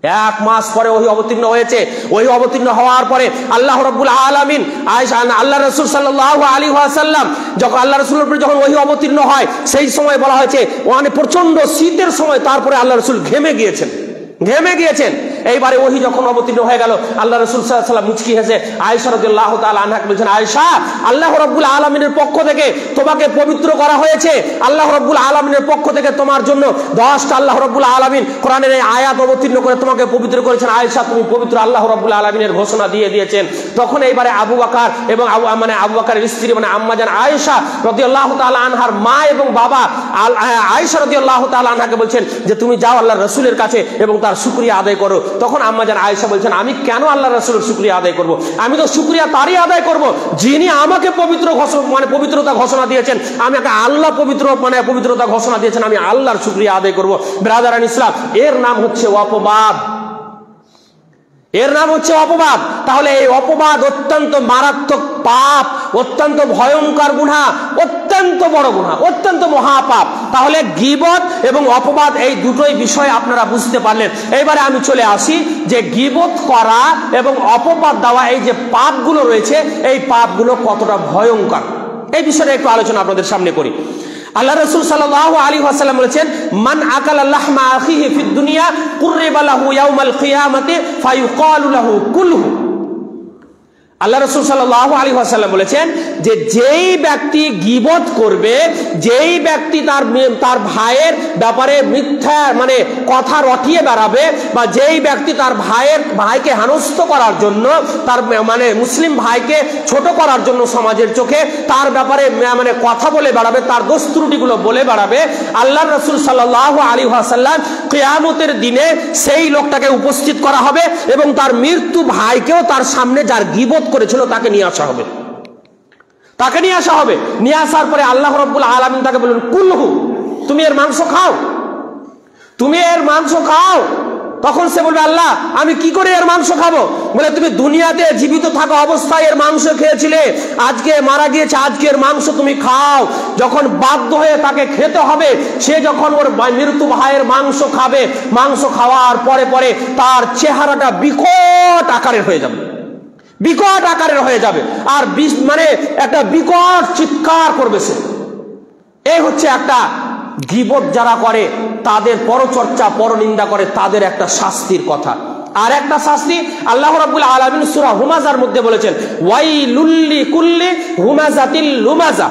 1 মাস পরে ওহী অবতীর্ণ হয়েছে। ওহী অবতীর্ণ হওয়ার পরে আল্লাহ রাব্বুল আলামিন আল্লাহ রাসূল সাল্লাল্লাহু আলাইহি ওয়াসাল্লাম যখন আল্লাহ রাসূলের উপর যখন ওহী অবতীর্ণ হয়, সেই সময় বলা হয়েছে প্রচন্ড শীতের সময়, তারপরে আল্লাহ রাসূল ঘেমে গিয়েছেন। এইবারে ওহী যখন অবতীর্ণ হয়ে গেল, আল্লাহ রাসূল সাল্লাল্লাহু আলাইহি ওয়াসাল্লাম মুচকি হেসে আয়েশা রাদিয়াল্লাহু তাআলা আনহাকে বলছেন, আয়েশা আল্লাহ রাব্বুল আলামিনের পক্ষ থেকে তোমাকে পবিত্র করা হয়েছে। আল্লাহ রাব্বুল আলামিনের পক্ষ থেকে তোমার জন্য 10টা আল্লাহ রাব্বুল আলামিন কোরআনের এই আয়াত অবতীর্ণ করে তোমাকে পবিত্র করেছেন। আয়েশা তুমি পবিত্র, আল্লাহ রাব্বুল আলামিনের ঘোষণা দিয়ে দিয়েছেন। তখন এইবারে আবু বকর এবং আবু বকরের স্ত্রী আম্মাজান আয়েশা রাদিয়াল্লাহু তাআলা আনহার মা এবং বাবা আয়েশা রাদিয়াল্লাহু তাআলা আনহাকে বলছেন যে তুমি যাও আল্লাহর রাসূলের কাছে এবং তার শুকরিয়া আদায় করো। তখন আম্মাজান আয়েশা বলছেন, আমি কেন আল্লাহর রাসূলের শুকরিয়া আদায় করব? আমি তো শুকরিয়া তারই আদায় করব যিনি আমাকে পবিত্রতা ঘোষণা দিয়েছেন। আমাকে আল্লাহ পবিত্রতা ঘোষণা দিয়েছেন, আমি আল্লাহর শুকরিয়া আদায় করব। ব্রাদারান ইসলাম, এর নাম হচ্ছে অপবাদ, এর নাম হচ্ছে অপবাদ। তাহলে এই অপবাদ অত্যন্ত মারাত্মক পাপ, অত্যন্ত ভয়ঙ্কর গুনাহ, অত্যন্ত বড় গুনাহ, অত্যন্ত মহাপাপ। তাহলে গীবত এবং অপবাদ এই দুটোই বিষয় আপনারা বুঝতে পারলেন। এইবারে আমি চলে আসি যে গীবত করা এবং অপবাদ দেওয়া, এই যে পাপগুলো রয়েছে, এই পাপগুলো কতটা ভয়ঙ্কর, এই বিষয়টা একটু আলোচনা আপনাদের সামনে করি। আল্লাহ রাসূল সাল্লাল্লাহু আলাইহি ওয়াসাল্লাম বলেছেন, মান আকালা লাহমা আখিহি ফিদ দুনিয়া কুররিবা লাহু ইয়াউমাল কিয়ামাতি ফায়ুকালু লাহু কুলহু। আল্লাহ রাসূল সাল্লাল্লাহু আলাইহি ওয়াসাল্লাম বলেছেন যে যেই ব্যক্তি গীবত করবে, যেই ব্যক্তি তার ভাইয়ের ব্যাপারে মিথ্যা কথা রটিয়ে বেড়াবে, বা যেই ব্যক্তি তার ভাইকে হেনস্থ করার জন্য, তার মুসলিম ভাইকে ছোট করার জন্য সমাজের চোখে তার ব্যাপারে কথা বলে বেড়াবে, তার দোষ ত্রুটিগুলো বলে বেড়াবে, আল্লাহর রাসূল সাল্লাল্লাহু আলাইহি ওয়াসাল্লাম কিয়ামতের দিনে সেই লোকটাকে উপস্থিত করা হবে এবং তার মৃত্যু ভাইকেও তার সামনে যার গীবত করেছিল তাকে নিয়ে আসা হবে। নিয়ে আসার পরে আল্লাহ রাব্বুল আলামিন তাকে বললেন, কুলহু, তুমি এর মাংস খাও, তুমি এর মাংস খাও। তখন সে বলবে আল্লাহ আমি কি করে এর মাংস খাবো? বলে তুমি দুনিয়াতে জীবিত থাকা অবস্থায় এর মাংস খেয়েছিলে, আজকে মারা গিয়েছে, আজকের মাংস তুমি খাও। যখন বাধ্য হয়ে তাকে খেতে হবে, সে যখন ওর মৃত্যু ভাইয়ের মাংস খাবে, মাংস খাওয়ার পরে পরে তার চেহারাটা বিকট আকারের হয়ে যাবে, বিকট আকারের হয়ে যাবে, আর মানে একটা বিকট চিৎকার করবে সে। এই হচ্ছে একটা গীবত যারা করে, তাদের পরচর্চা পরনিন্দা করে, তাদের একটা শাস্তির কথা। আর একটা শাস্তি আল্লাহ রাব্বুল আলামিন সূরা হুমাযার মধ্যে বলেছেন, ওয়াইলুল লিকুল্লি হুমাযাতিল লুমাযা।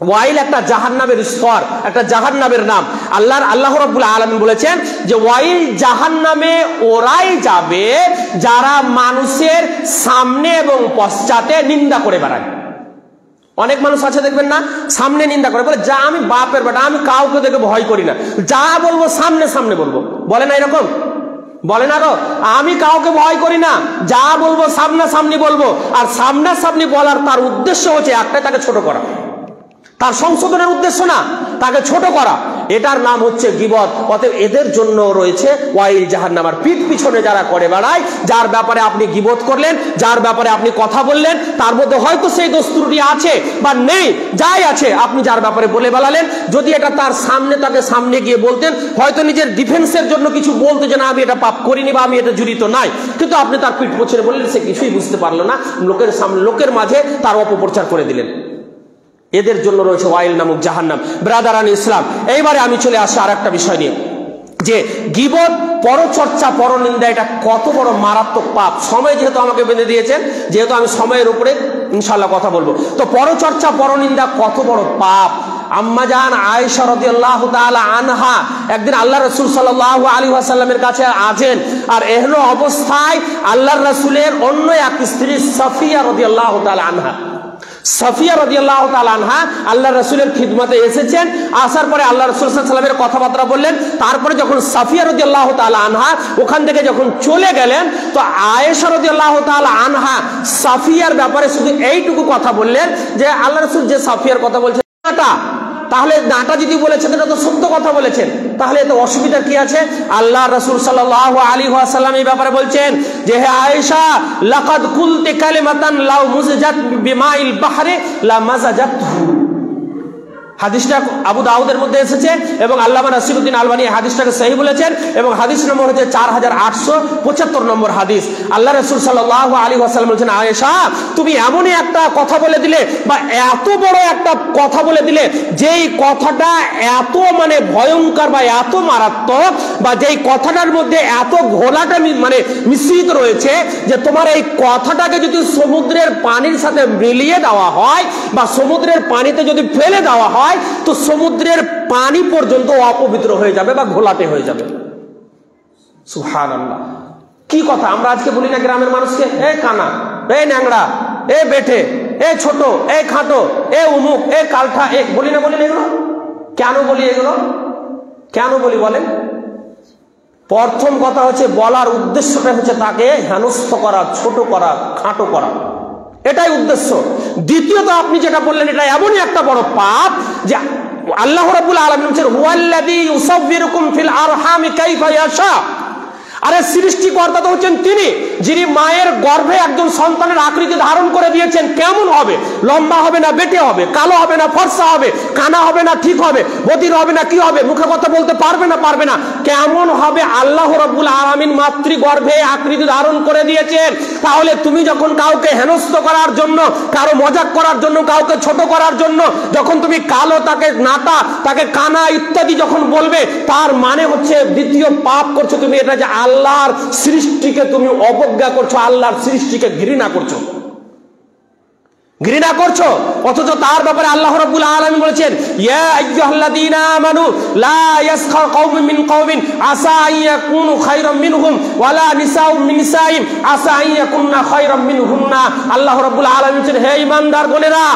ওয়াইল একটা জাহান্নামের স্তর, একটা জাহান্নামের নাম। আল্লাহ রাব্বুল আলামিন বলেছেন যে ওয়াইল জাহান্নামে ওরাই যাবে যারা মানুষের সামনে এবং পশ্চাতে নিন্দা করে বেড়ায়। অনেক মানুষ আছে দেখবেন না, সামনে নিন্দা করে, বলে যা আমি বাপের বেটা, আমি কাউকে দেখে ভয় করি না, যা বলবো সামনে সামনে বলবো। বলে না এরকম? বলে না গো, আমি কাউকে ভয় করি না, যা বলবো সামনাসামনি বলবো। আর সামনাসামনি বলার তার উদ্দেশ্য হচ্ছে একটাই, তাকে ছোট করা। তার সংশোধনের উদ্দেশ্য না, তাকে ছোট করা। এটার নাম হচ্ছে গীবত। অতএব এদের জন্য রয়েছে ওয়াইল জাহান্নাম। আর পিঠ পিছনে যারা করে বেড়ায়, যার ব্যাপারে আপনি গীবত করলেন, যার ব্যাপারে আপনি কথা বললেন, তার মধ্যে হয়তো সেই দোষ ত্রুটি আছে বা নেই, যাই আছে আপনি যার ব্যাপারে বলে বেড়ালেন, যদি এটা তার সামনে, তাকে সামনে গিয়ে বলতেন, হয়তো নিজের ডিফেন্সের জন্য কিছু বলতে, যে না আমি এটা পাপ করিনি বা আমি এটা জড়িত নাই, কিন্তু আপনি তার পিঠ পিছনে বললেন, সে কিছুই বুঝতে পারলো না, লোকের সামনে, লোকের মাঝে তার অপপ্রচার করে দিলেন। এদের জন্য রয়েছে ওয়াইল নামক জাহান্নাম। ব্রাদারান ইসলাম, এইবারে আমি চলে আসি আর একটা বিষয় নিয়ে, যে গীবত, পরচর্চা, পরনিন্দা, এটা কত বড় মারাত্মক পাপ। সময় যেহেতু আমাকে বেঁধে দিয়েছেন, যেহেতু আমি সময়ের উপরে ইনশাআল্লাহ কথা বলবো, তো পরচর্চা পরনিন্দা কত বড় পাপ। আম্মাজান আয়েশা রাদিয়াল্লাহু তাআলা আনহা একদিন আল্লাহ রাসূল সাল্লাল্লাহু আলাইহি ওয়াসাল্লামের কাছে আছেন, আর এহন অবস্থায় আল্লাহর রাসূলের অন্য এক স্ত্রী সাফিয়া রাদিয়াল্লাহু তাআলা আনহা, সাফিয়া রাদিয়াল্লাহু তাআলা আনহা আল্লাহ রাসূলের খিদমতে এসেছেন। আসার পরে আল্লাহ রাসূল সাল্লাল্লাহু আলাইহি ওয়াসাল্লামের কথাবার্তা বললেন। তারপরে যখন সাফিয়া রাদিয়াল্লাহু তাআলা আনহা ওখান থেকে যখন চলে গেলেন, তো আয়েশা রাদিয়াল্লাহু তাআলা আনহা সাফিয়ার ব্যাপারে শুধু এইটুকু কথা বললেন যে আল্লাহ রাসূল যে সাফিয়ার কথা বলছেন নাটা, তাহলে নাটা যদি বলেছেন এটা তো সত্য কথা বলেছেন, তাহলে এত অসুবিধা কি আছে? আল্লাহ রাসূল সাল্লাল্লাহু আলাইহি ওয়াসাল্লাম এই ব্যাপারে বলছেন যে হে আয়েশা, লাকাদ কুলতি কালিমাতান লাউ মুজাজাত বিমাইল বাহরি লা মাজাজাতহু। হাদিসটা আবু দাউদের মধ্যে এসেছে এবং আল্লামা নাসিরউদ্দিন আলবানী হাদিসটাকে সহিহ বলেছেন, এবং হাদিস নম্বর হচ্ছে 4875 নম্বর হাদিস। আল্লাহ রাসূল সাল্লাল্লাহু আলাইহি ওয়াসাল্লাম বলেছেন, আয়েশা তুমি এমনই একটা কথা বলে দিলে, বা এত বড় একটা কথা বলে দিলে, যেই কথাটা এত মানে ভয়ঙ্কর বা এত মারাত্মক, বা যেই কথাটার মধ্যে এত ঘোলাটা মানে মিশ্রিত রয়েছে, যে তোমার এই কথাটাকে যদি সমুদ্রের পানির সাথে মিলিয়ে দেওয়া হয় বা সমুদ্রের পানিতে যদি ফেলে দেওয়া হয়, তো সমুদ্রের পানি পর্যন্ত অপবিত্র হয়ে যাবে বা ঘোলাটে হয়ে যাবে। সুবহানাল্লাহ, কি কথা আমরা আজকে বলি না গ্রামের মানুষকে, এ কানা, এ ন্যাংড়া, এ বেঠে, এ ছোট, এ খাটো, এ উমুক, এ কালঠা, এ বলি না? বলি না এগুলো? কেন বলি এগুলো? কেন বলি বলেন? প্রথম কথা হচ্ছে, বলার উদ্দেশ্যটা হচ্ছে তাকে হেনস্থ করা, ছোট করা, খাটো করা, এটাই উদ্দেশ্য। দ্বিতীয়ত আপনি যেটা বললেন, এটা এমনই একটা বড় পাপ যে আল্লাহ রাব্বুল আলামিন বলেন, হুয়াল্লাযী ইউসাব্বিরুকুম ফিল আরহামি কাইফা ইয়াশা। আরে সৃষ্টিকর্তা তো হচ্ছেন তিনি, যিনি মায়ের গর্ভে একজন সন্তানের আকৃতি ধারণ করে দিয়েছেন। কেমন হবে? লম্বা হবে না বেটে হবে, কালো হবে না ফর্সা হবে, কানা হবে না ঠিক হবে, বধির হবে না কি হবে, মুখে কথা বলতে পারবে না পারবে না, কেমন হবে? আল্লাহ রাব্বুল আলামিন মাতৃগর্ভে আকৃতি ধারণ করে দিয়েছেন। তাহলে তুমি যখন কাউকে হেনস্থ করার জন্য, কারো মজাক করার জন্য, কাউকে ছোট করার জন্য যখন তুমি কালো, তাকে নাটা, তাকে কানা ইত্যাদি যখন বলবে, তার মানে হচ্ছে দ্বিতীয় পাপ করছো তুমি। এটা যে আল্লাহর সৃষ্টিকে তুমি অবজ্ঞা করছো, আল্লাহর সৃষ্টিকে ঘৃণা করছো, ঘৃণা করছো। অথচ তার ব্যাপারে আল্লাহ রাব্বুল আলামিন বলেছেন, ইয়া আইয়ুহাল্লাযীনা আমানু লা ইয়াসখার কওমুম মিন কওমিন আসা আইয়াকুনু খায়রাম মিনহুম ওয়ালা নিসাউম মিন নিসাইম আসা আইয়াকুননা খায়রাম মিনহুন্না। আল্লাহ রাব্বুল আলামিন বলেন, হে ঈমানদারগণেরা,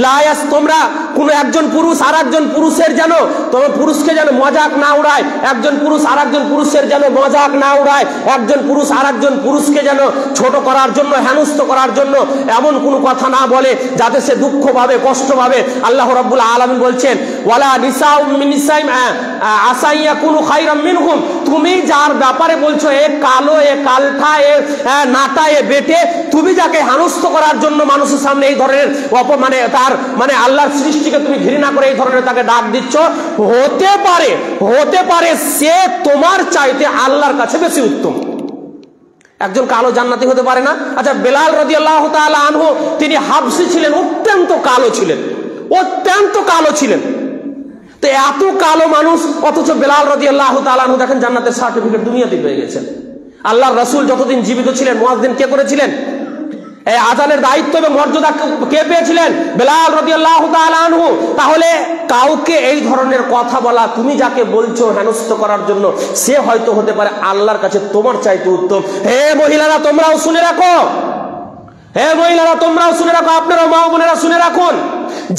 লায়াস, তোমরা কোন একজন পুরুষ আর একজন পুরুষের যেন, তোমার পুরুষকে যেন মজাক না উড়ায়, একজন পুরুষ আর একজন পুরুষের যেন মজাক না উড়ায়, একজন পুরুষ আর একজন পুরুষকে যেন ছোট করার জন্য, হেনস্থ করার জন্য এমন কোনো কথা না বলে যাতে সে দুঃখ পাবে, কষ্ট পাবে। আল্লাহ রাব্বুল আলামিন বলছেন, ওয়ালা নিসাউম মিন নিসাইম আসা ইয়াকুনু খায়রাম মিনহুম, তুমি যার ব্যাপারে বলছো এ কালো, এ কালঠা, এ নাটা, এ বেটে, তুমি যাকে হেনস্থ করার জন্য মানুষের সামনে এই ধরনের মানে তার মানে আল্লাহর সৃষ্টিকে তুমি ঘৃণা করে এই ধরনের তাকে ডাক দিচ্ছ, হতে পারে সে তোমার চাইতে আল্লাহর কাছে বেশি উত্তম। একজন কালো জান্নাতি হতে পারে না? আচ্ছা, বেলাল রাদিয়াল্লাহু তাআলা আনহু তিনি হাবশী ছিলেন, অত্যন্ত কালো ছিলেন, অত্যন্ত কালো ছিলেন। তো এত কালো মানুষ, অথচ বেলাল রাদিয়াল্লাহু তাআলা আনহু দেখেন জান্নাতের সার্টিফিকেট দুনিয়াতে পেয়ে গেছেন। আল্লাহর রাসূল যতদিন জীবিত ছিলেন মুয়াজ্জিন কে করেছিলেন? এই আযানের দায়িত্ব এবং মর্যাদা কে পেয়েছিলেন? বেলাল রাদিয়াল্লাহু তাআলা আনহু। তাহলে কাউকে এই ধরনের কথা বলা, তুমি যাকে বলছো হেনস্থ করার জন্য, সে হয়তো হতে পারে আল্লাহর কাছে তোমার চাইতে উত্তম। হে মহিলারা তোমরাও শুনে রাখো, হে মহিলারা তোমরাও শুনে রাখো, আপনারা মা বোনেরা শুনে রাখুন,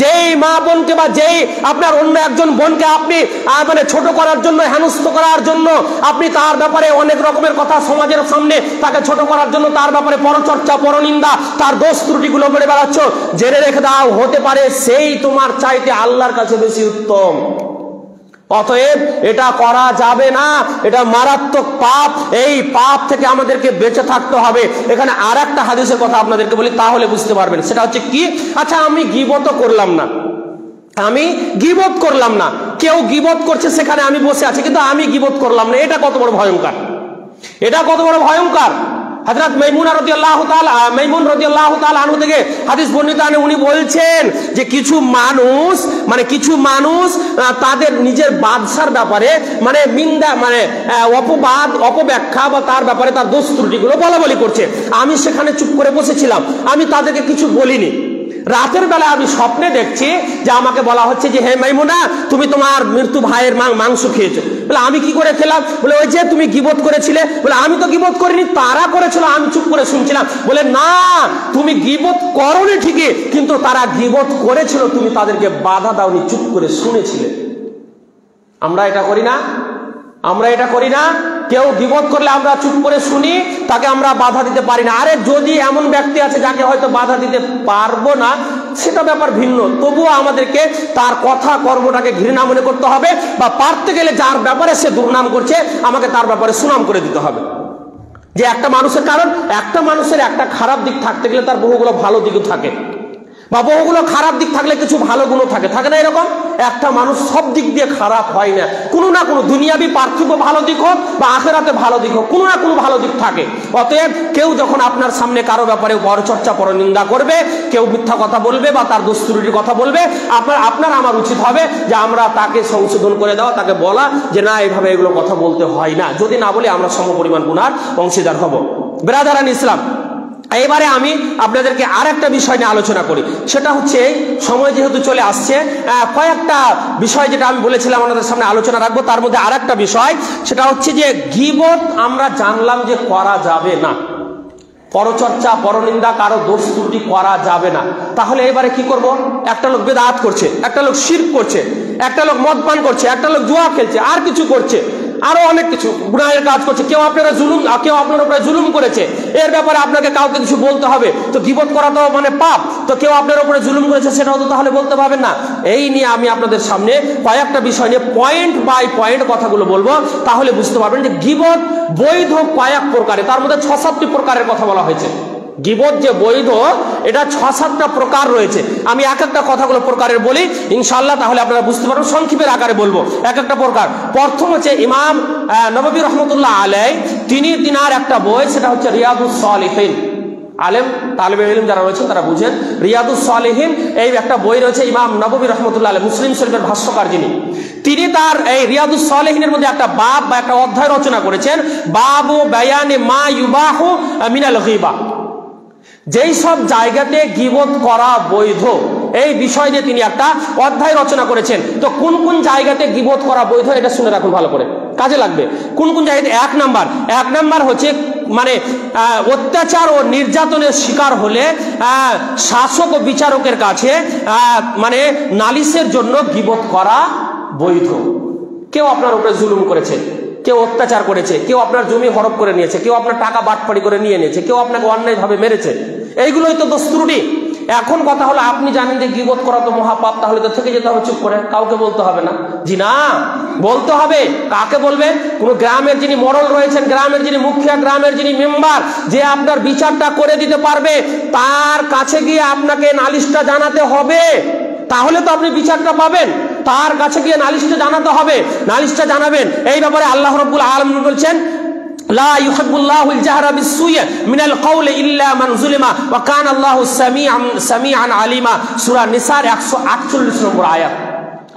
যেই মা বোনকে বা যেই আপনার অন্য একজন বোনকে আপনি মানে ছোট করার জন্য, হেনস্থ করার জন্য, আপনি তার ব্যাপারে অনেক রকমের কথা সমাজের সামনে তাকে ছোট করার জন্য তার ব্যাপারে পরচর্চা, পরনিন্দা, তার দোষ ত্রুটিগুলো বলে বেড়াচ্ছ, জেনে রেখে দাও হতে পারে সেই তোমার চাইতে আল্লাহর কাছে বেশি উত্তম। অতএব এটা করা যাবে না, এটা মারাত্মক পাপ। এই পাপ থেকে আমাদেরকে বেঁচে থাকতে হবে। এখানে আর একটা হাদিসের কথা আপনাদেরকে বলি, তাহলে বুঝতে পারবেন। সেটা হচ্ছে কি? আচ্ছা, আমি গীবত করলাম না, আমি গীবত করলাম না, কেউ গীবত করছে সেখানে আমি বসে আছি, কিন্তু আমি গীবত করলাম না, এটা কত বড় ভয়ঙ্কর, এটা কত বড় ভয়ঙ্কর। হযরত মাইমুন রাদিয়াল্লাহু তাআলা আনহু থেকে হাদিস বর্ণিত আছে, উনি বলছেন যে কিছু মানুষ তাদের নিজের বাদশার ব্যাপারে মানে নিন্দা, মানে অপবাদ, অপব্যাখ্যা বা তার ব্যাপারে তার দোষ ত্রুটিগুলো বলাবলি করছে। আমি সেখানে চুপ করে বসেছিলাম, আমি তাদেরকে কিছু বলিনি। রাতের বেলা আমি স্বপ্নে দেখছি যে আমাকে বলা হচ্ছে যে হে মাইমুনা, তুমি তোমার মৃত্যু ভাইয়ের মাংস খেয়েছো। বলে আমি কি করে খেলাম? বলে ওই যে তুমি গীবত করেছিলে। বলে আমি তো গীবত করিনি, তারা করেছিল, আমি চুপ করে শুনছিলাম। বলে না, তুমি গীবত করোনি ঠিকই, কিন্তু তারা গীবত করেছিল, তুমি তাদেরকে বাধা দাওনি, চুপ করে শুনেছিলে। আমরা এটা করি না, আমরা এটা করি না। কেউ গীবত করলে আমরা চুপ করে শুনি, তাকে আমরা বাধা দিতে পারি না। আরে যদি এমন ব্যক্তি আছে যাকে হয়তো বাধা দিতে পারবো না, সেটা ব্যাপার ভিন্ন, তবুও আমাদেরকে তার কথা কর্মটাকে ঘৃণা মনে করতে হবে, বা পারতে গেলে যার ব্যাপারে সে দুর্নাম করছে আমাকে তার ব্যাপারে সুনাম করে দিতে হবে। যে একটা মানুষের, কারণ একটা মানুষের একটা খারাপ দিক থাকতে গেলে তার বহুগুলো ভালো দিকও থাকে, বা বহুগুলো খারাপ দিক থাকলে কিছু ভালো গুণও থাকে, থাকে না এরকম? একটা মানুষ সব দিক দিয়ে খারাপ হয় না, কোনো না কোনো দুনিয়াবি পার্থিব ভালো দিক হোক বা আখেরাতে ভালো দিক হোক, কোনো না কোনো ভালো দিক থাকে। অতএব কেউ যখন আপনার সামনে কারো ব্যাপারে পরচর্চা, পরনিন্দা করবে, কেউ মিথ্যা কথা বলবে বা তার দোষ ত্রুটির কথা বলবে, আপনার আমার উচিত হবে যে আমরা তাকে সংশোধন করে দেওয়া, তাকে বলা যে না, এইভাবে এগুলো কথা বলতে হয় না। যদি না বলে আমরা সমপরিমাণ গুনার অংশীদার হব। বিরাদারান ইসলাম, এবারে আমি আপনাদেরকে আর একটা বিষয় নিয়ে আলোচনা করি। সেটা হচ্ছে, সময় যেহেতু চলে আসছে, কয়েকটা বিষয় যেটা আমি বলেছিলাম আপনাদের সামনে আলোচনা রাখবো, তার মধ্যে আর একটা বিষয়, সেটা হচ্ছে যে গীবত আমরা জানলাম যে করা যাবে না, পরচর্চা, পরনিন্দা, কারো দোষ ত্রুটি করা যাবে না। তাহলে এবারে কি করব? একটা লোক বেদাত করছে, একটা লোক শিরক করছে, একটা লোক মদ পান করছে, একটা লোক জুয়া খেলছে, আর কিছু করছে, আরো অনেক কিছু গুনাহের কাজ করছে, কেউ আপনার উপরে জুলুম করেছে, এর ব্যাপারে আপনাকে কাউকে কিছু বলতে হবে। তো গীবত করা তো মানে পাপ, তো কেউ আপনার উপরে জুলুম করেছে সেটাও তো তাহলে বলতে পারবেন না। এই নিয়ে আমি আপনাদের সামনে কয়েকটা বিষয় নিয়ে পয়েন্ট বাই পয়েন্ট কথাগুলো বলবো, তাহলে বুঝতে পারবেন যে গীবত বৈধ কয়েক প্রকারে, তার মধ্যে 6-7টি প্রকারের কথা বলা হয়েছে। গীবত যে বৈধ, এটা 6-7টা প্রকার রয়েছে। আমি এক একটা কথাগুলো প্রকারের বলি ইনশাআল্লাহ, তাহলে আপনারা বুঝতে পারবেন। সংক্ষেপের আকারে বলবো এক একটা প্রকার। প্রথম হচ্ছে ইমাম নববী রহমতুল্লাহ আলাইহি তিনার একটা বই, সেটা হচ্ছে রিয়াদুস সালিহিন। আলেম তালিবে ইলম যারা রয়েছেন তারা বুঝেন, রিয়াদুস সালিহিন এই একটা বই রয়েছে ইমাম নববী রহমতুল্লাহ আলাইহি, মুসলিম শরীফের ভাষ্যকার যিনি, তিনি তার এই রিয়াদুস সালিহিনের মধ্যে একটা বাব বা একটা অধ্যায় রচনা করেছেন, বাবু বায়ানে মা ইউবাহু মিনাল গীবা। যেই সব জায়গাতে গীবত করা বৈধ, এই বিষয় নিয়ে তিনি একটা অধ্যায় রচনা করেছেন। তো কোন কোন জায়গাতে গীবত করা বৈধ, এটা শুনে রাখুন ভালো করে, কাজে লাগবে। কোন কোন জায়গাতে? এক নাম্বার হচ্ছে মানে অত্যাচার ও নির্যাতনের শিকার হলে শাসক ও বিচারকের কাছে মানে নালিশের জন্য গীবত করা বৈধ। কেউ আপনার উপরে জুলুম করেছে, কেউ অত্যাচার করেছে, কেউ আপনার জমি হরপ করে নিয়েছে, কেউ আপনার টাকা বাটপাড়ি করে নিয়ে নিয়েছে, কেউ আপনাকে অন্যায়ভাবে মেরেছে, এইগুলোই তো দোষ ত্রুটি। এখন কথা হলো, আপনি জানেন যে গীবত করা তো মহাপাপ, তাহলে তো থেকে যেতে হবে চুপ করে, কাউকে বলতে হবে না। জি না, বলতে হবে। কাকে বলবেন? কোন গ্রামের যিনি মোড়ল রয়েছেন, গ্রামের যিনি মুখিয়া, গ্রামের যিনি মেম্বার, যে আপনার বিচারটা করে দিতে পারবে, তার কাছে গিয়ে আপনাকে নালিশটা জানাতে হবে। তাহলে তো আপনি বিচারটা পাবেন। তার কাছে গিয়ে নালিশটা জানাতে হবে, নালিশটা জানাবেন। এই ব্যাপারে আল্লাহ রাব্বুল আলামিন বলছেন, লা ইউহিব্বুল্লাহুল জাহরা বিস-সুই মিনাল কওলি ইল্লা মান যুলিমা ওয়া কানা আল্লাহু সামিআন আলিমা। সূরা নিসার 148 নম্বর আয়াত।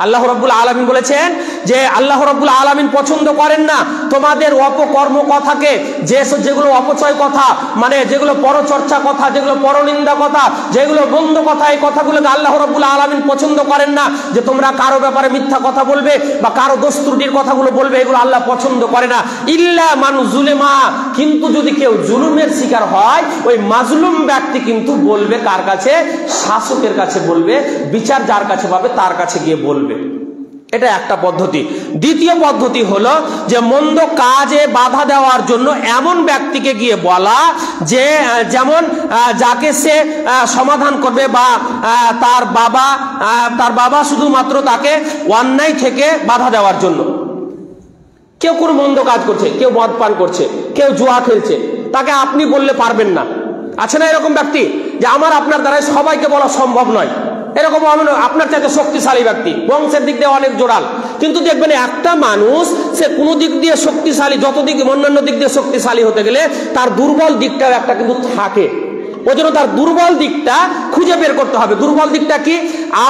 আল্লাহ রাব্বুল আলামিন বলেছেন যে আল্লাহ রাব্বুল আলামিন পছন্দ করেন না তোমাদের অপকর্ম কথাকে, যেগুলো অপচয় কথা, মানে যেগুলো পরচর্চা কথা, যেগুলো পরনিন্দা কথা, যেগুলো বন্ধ কথা, এই কথাগুলোকে আল্লাহ রাব্বুল আলামিন পছন্দ করেন না। যে তোমরা কারো ব্যাপারে মিথ্যা কথা বলবে বা কারো দোষ ত্রুটির কথাগুলো বলবে, এগুলো আল্লাহ পছন্দ করে না। ইল্লা মান যুলিমা, কিন্তু যদি কেউ জুলুমের শিকার হয়, ওই মাজলুম ব্যক্তি কিন্তু বলবে কার কাছে? শাসকের কাছে বলবে, বিচার যার কাছে পাবে তার কাছে গিয়ে বলবে। এটা একটা পদ্ধতি। দ্বিতীয় পদ্ধতি হলো যে মন্দ কাজে বাধা দেওয়ার জন্য এমন ব্যক্তিকে গিয়ে বলা যে যেমন যাকে সে সমাধান করবে, বা তার বাবা শুধুমাত্র তাকে অন্যায় থেকে বাধা দেওয়ার জন্য। কেউ কোনো মন্দ কাজ করছে, কেউ মদ পান করছে, কেউ জুয়া খেলছে, তাকে আপনি বললে পারবেন না। আছে না এরকম ব্যক্তি যে আমার আপনার দ্বারা সবাইকে বলা সম্ভব নয়, এরকম আপনার চাইতে শক্তিশালী ব্যক্তি, বংশের দিক দিয়ে অনেক জোরাল, কিন্তু দেখবেন একটা মানুষ সে কোনো দিক দিয়ে শক্তিশালী, যত দিক অন্যান্য দিক দিয়ে শক্তিশালী হতে গেলে তার দুর্বল দিকটাও একটা কিন্তু থাকে। ওই জন্য তার দুর্বল দিকটা খুঁজে বের করতে হবে। দুর্বল দিকটা কি?